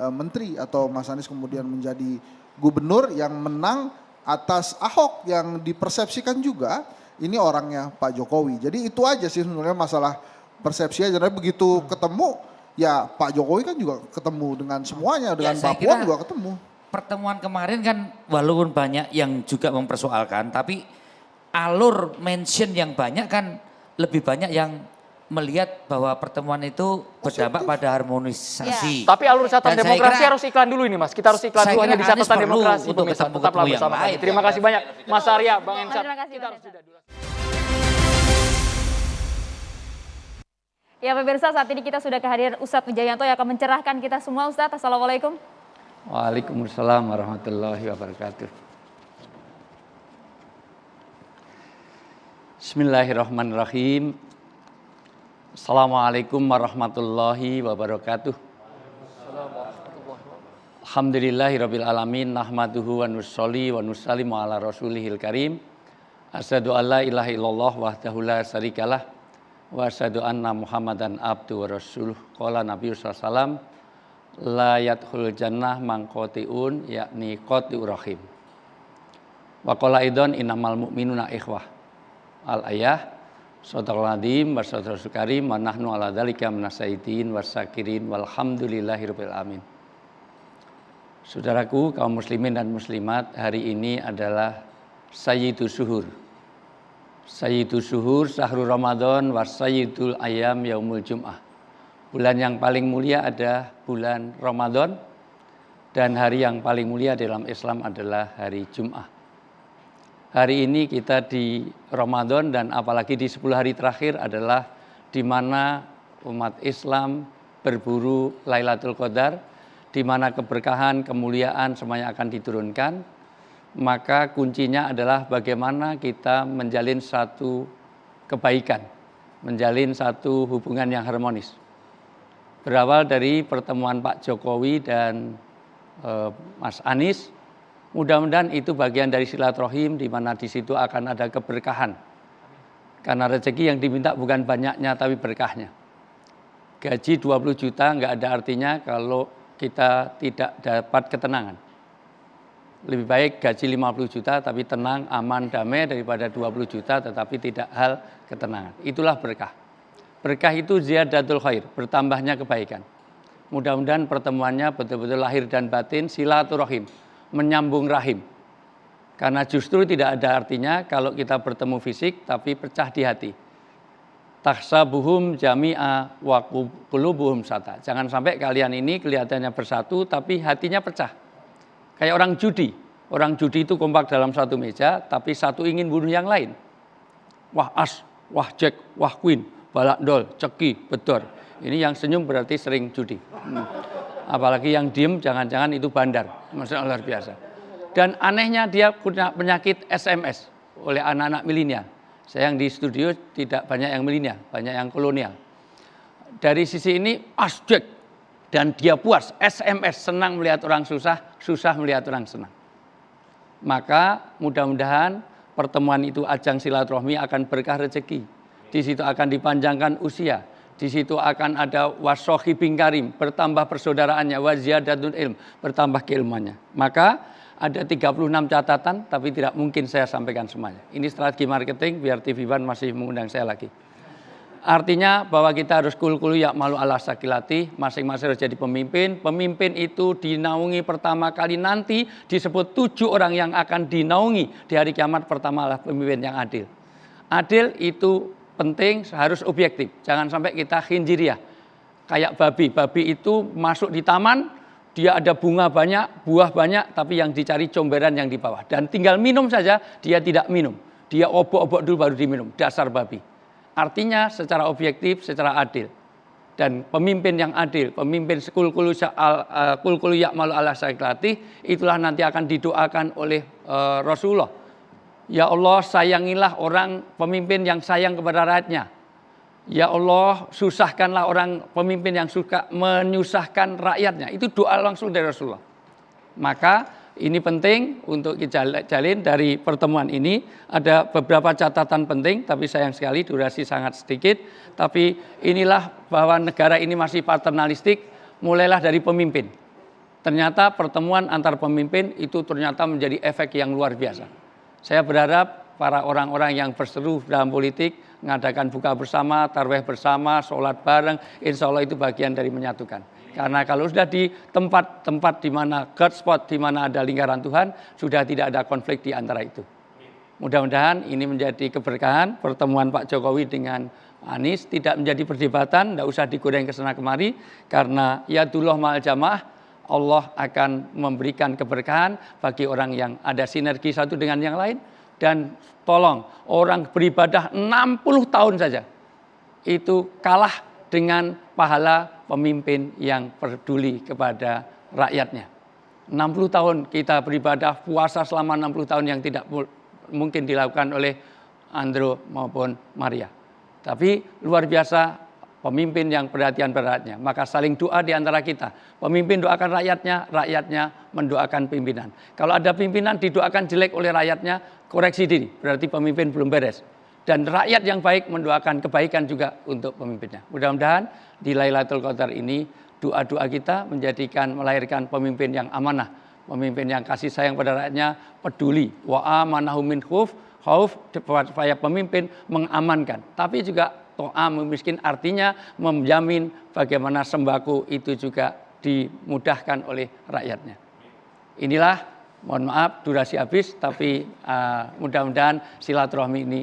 menteri atau Mas Anies kemudian menjadi gubernur yang menang atas Ahok yang dipersepsikan juga ini orangnya Pak Jokowi. Jadi itu aja sih sebenarnya masalah persepsi aja. Jadi begitu ketemu ya Pak Jokowi kan juga ketemu dengan semuanya, dengan saya Papua kira juga ketemu. Pertemuan kemarin kan walaupun banyak yang juga mempersoalkan, tapi alur mention yang banyak kan lebih banyak yang melihat bahwa pertemuan itu berdampak pada harmonisasi. Tapi alur catatan Dan saya demokrasi kira- harus iklan dulu ini Mas. Kita harus iklan saya dulu hanya kira di Anies catatan perlu demokrasi. untuk Pemirsa, ketemu tetaplah yang bersama kami. lain. Terima kasih banyak Mas Arya, Bang Ensat. Terima kasih Kita harus banyak. jeda dulu. Ya pemirsa, saat ini kita sudah kehadiran Ustadz Wijayanto yang akan mencerahkan kita semua. Ustadz, Assalamualaikum. Waalaikumsalam warahmatullahi wabarakatuh. Bismillahirrahmanirrahim. Assalamualaikum warahmatullahi wabarakatuh. Alhamdulillahirabbil alamin, nahmaduhu wa nusolli wa nusallimu ala rasulihil karim. Asyhadu an la ilaha illallah wahdahu la syarikalah wa asyhadu anna Muhammadan abdu wa rasuluh. Qala Nabi sallallahu alaihi wasallam, la yadkhul jannah mangqatiun yakni qati'ur rahim. Wa qala idon innamal mu'minuna ikhwah. Al ayah sadaqal adzim wa sadaqal karim wa nahnu ala dzalika minasyaitin wasyakirin walhamdulillahirabbil alamin. Saudaraku kaum muslimin dan muslimat, hari ini adalah Sayyidus Syuhur. Sayyidus Syuhur syahrul Ramadan wa sayyidul ayam yaumul Jum'ah. Bulan yang paling mulia ada bulan Ramadan dan hari yang paling mulia dalam Islam adalah hari Jum'ah. Hari ini kita di Ramadan dan apalagi di 10 hari terakhir adalah di mana umat Islam berburu Lailatul Qadar, di mana keberkahan, kemuliaan semuanya akan diturunkan. Maka kuncinya adalah bagaimana kita menjalin satu kebaikan, menjalin satu hubungan yang harmonis. Berawal dari pertemuan Pak Jokowi dan Mas Anies, mudah-mudahan itu bagian dari silaturahim di mana di situ akan ada keberkahan. Karena rezeki yang diminta bukan banyaknya tapi berkahnya. Gaji 20 juta nggak ada artinya kalau kita tidak dapat ketenangan. Lebih baik gaji 50 juta tapi tenang, aman, damai daripada 20 juta tetapi tidak hal ketenangan. Itulah berkah. Berkah itu ziyadatul khair, bertambahnya kebaikan. Mudah-mudahan pertemuannya betul-betul lahir dan batin, silaturahim, menyambung rahim. Karena justru tidak ada artinya kalau kita bertemu fisik tapi pecah di hati. Tahsabuhum jami'a wa qulubuhum sata. Jangan sampai kalian ini kelihatannya bersatu tapi hatinya pecah. Kayak orang judi. Orang judi itu kompak dalam satu meja tapi satu ingin bunuh yang lain. Wah as, wah jack, wah queen, balak dol, ceki, bedor. Ini yang senyum berarti sering judi. Apalagi yang diem jangan-jangan itu bandar. Maksudnya luar biasa. Dan anehnya dia punya penyakit SMS oleh anak-anak milenial. Saya yang di studio tidak banyak yang milenial, banyak yang kolonial. Dari sisi ini asjek dan dia puas, SMS, senang melihat orang susah, susah melihat orang senang. Maka mudah-mudahan pertemuan itu ajang silaturahmi akan berkah rezeki. Di situ akan dipanjangkan usia, di situ akan ada wasohibin karim, bertambah persaudaraannya, waziyadatul ilm, bertambah keilmuannya. Maka ada 36 catatan, tapi tidak mungkin saya sampaikan semuanya. Ini strategi marketing, biar TV One masih mengundang saya lagi. Artinya bahwa kita harus kul-kul ya'malu ala sakilati, masing-masing harus jadi pemimpin. Pemimpin itu dinaungi pertama kali nanti disebut 7 orang yang akan dinaungi di hari kiamat pertama adalah pemimpin yang adil. Adil itu penting, harus objektif. Jangan sampai kita khinjiriah. Kayak babi, babi itu masuk di taman, dia ada bunga banyak, buah banyak, tapi yang dicari comberan yang di bawah. Dan tinggal minum saja, dia tidak minum. Dia obok-obok dulu baru diminum, dasar babi. Artinya secara objektif, secara adil. Dan pemimpin yang adil, pemimpin kul-kul ya'malu ala sakilati, itulah nanti akan didoakan oleh Rasulullah. Ya Allah, sayangilah orang pemimpin yang sayang kepada rakyatnya. Ya Allah, susahkanlah orang pemimpin yang suka menyusahkan rakyatnya. Itu doa langsung dari Rasulullah. Maka ini penting untuk kita jalin dari pertemuan ini. Ada beberapa catatan penting, tapi sayang sekali durasi sangat sedikit. Tapi inilah bahwa negara ini masih paternalistik, mulailah dari pemimpin. Ternyata pertemuan antar pemimpin itu ternyata menjadi efek yang luar biasa. Saya berharap para orang-orang yang berseru dalam politik, mengadakan buka bersama, tarawih bersama, sholat bareng, insya Allah itu bagian dari menyatukan. Karena kalau sudah di tempat-tempat di mana God spot, di mana ada lingkaran Tuhan, sudah tidak ada konflik di antara itu. Mudah-mudahan ini menjadi keberkahan pertemuan Pak Jokowi dengan Anies, tidak menjadi perdebatan, tidak usah digoreng ke sana kemari, karena yadullah ma'al jamaah, Allah akan memberikan keberkahan bagi orang yang ada sinergi satu dengan yang lain. Dan tolong, orang beribadah 60 tahun saja, itu kalah dengan pahala pemimpin yang peduli kepada rakyatnya. 60 tahun kita beribadah, puasa selama 60 tahun yang tidak mungkin dilakukan oleh Andrew maupun Maria. Tapi luar biasa pemimpin yang perhatian pada rakyatnya. Maka saling doa di antara kita. Pemimpin doakan rakyatnya, rakyatnya mendoakan pimpinan. Kalau ada pimpinan didoakan jelek oleh rakyatnya, koreksi diri, berarti pemimpin belum beres. Dan rakyat yang baik mendoakan kebaikan juga untuk pemimpinnya. Mudah-mudahan di Lailatul Qadar ini doa-doa kita melahirkan pemimpin yang amanah, pemimpin yang kasih sayang pada rakyatnya, peduli. Wa amanahu min khauf, supaya pemimpin mengamankan. Tapi juga to'am miskin artinya menjamin bagaimana sembako itu juga dimudahkan oleh rakyatnya. Inilah, mohon maaf durasi habis, tapi mudah-mudahan silaturahmi ini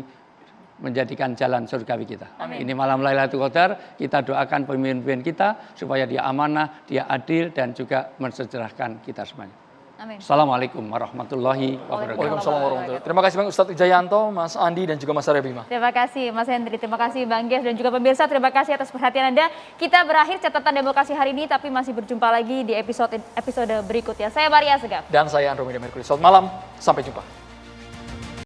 menjadikan jalan surgawi kita. Amin. Ini malam Lailatul Qadar, kita doakan pemimpin kita supaya dia amanah, dia adil dan juga mensejahterakan kita semuanya. Amin. Assalamualaikum warahmatullahi wabarakatuh. Waalaikumsalam warahmatullahi wabarakatuh. Terima kasih banyak Ustadz Jayanto, Mas Andi dan juga Mas Arya Bima. Terima kasih Mas Hendri, terima kasih Bang Gies dan juga pemirsa, terima kasih atas perhatian Anda. Kita berakhir catatan demokrasi hari ini, tapi masih berjumpa lagi di episode berikutnya. Saya Maria Segaf. Dan saya Andromeda Mercury. Selamat malam, sampai jumpa.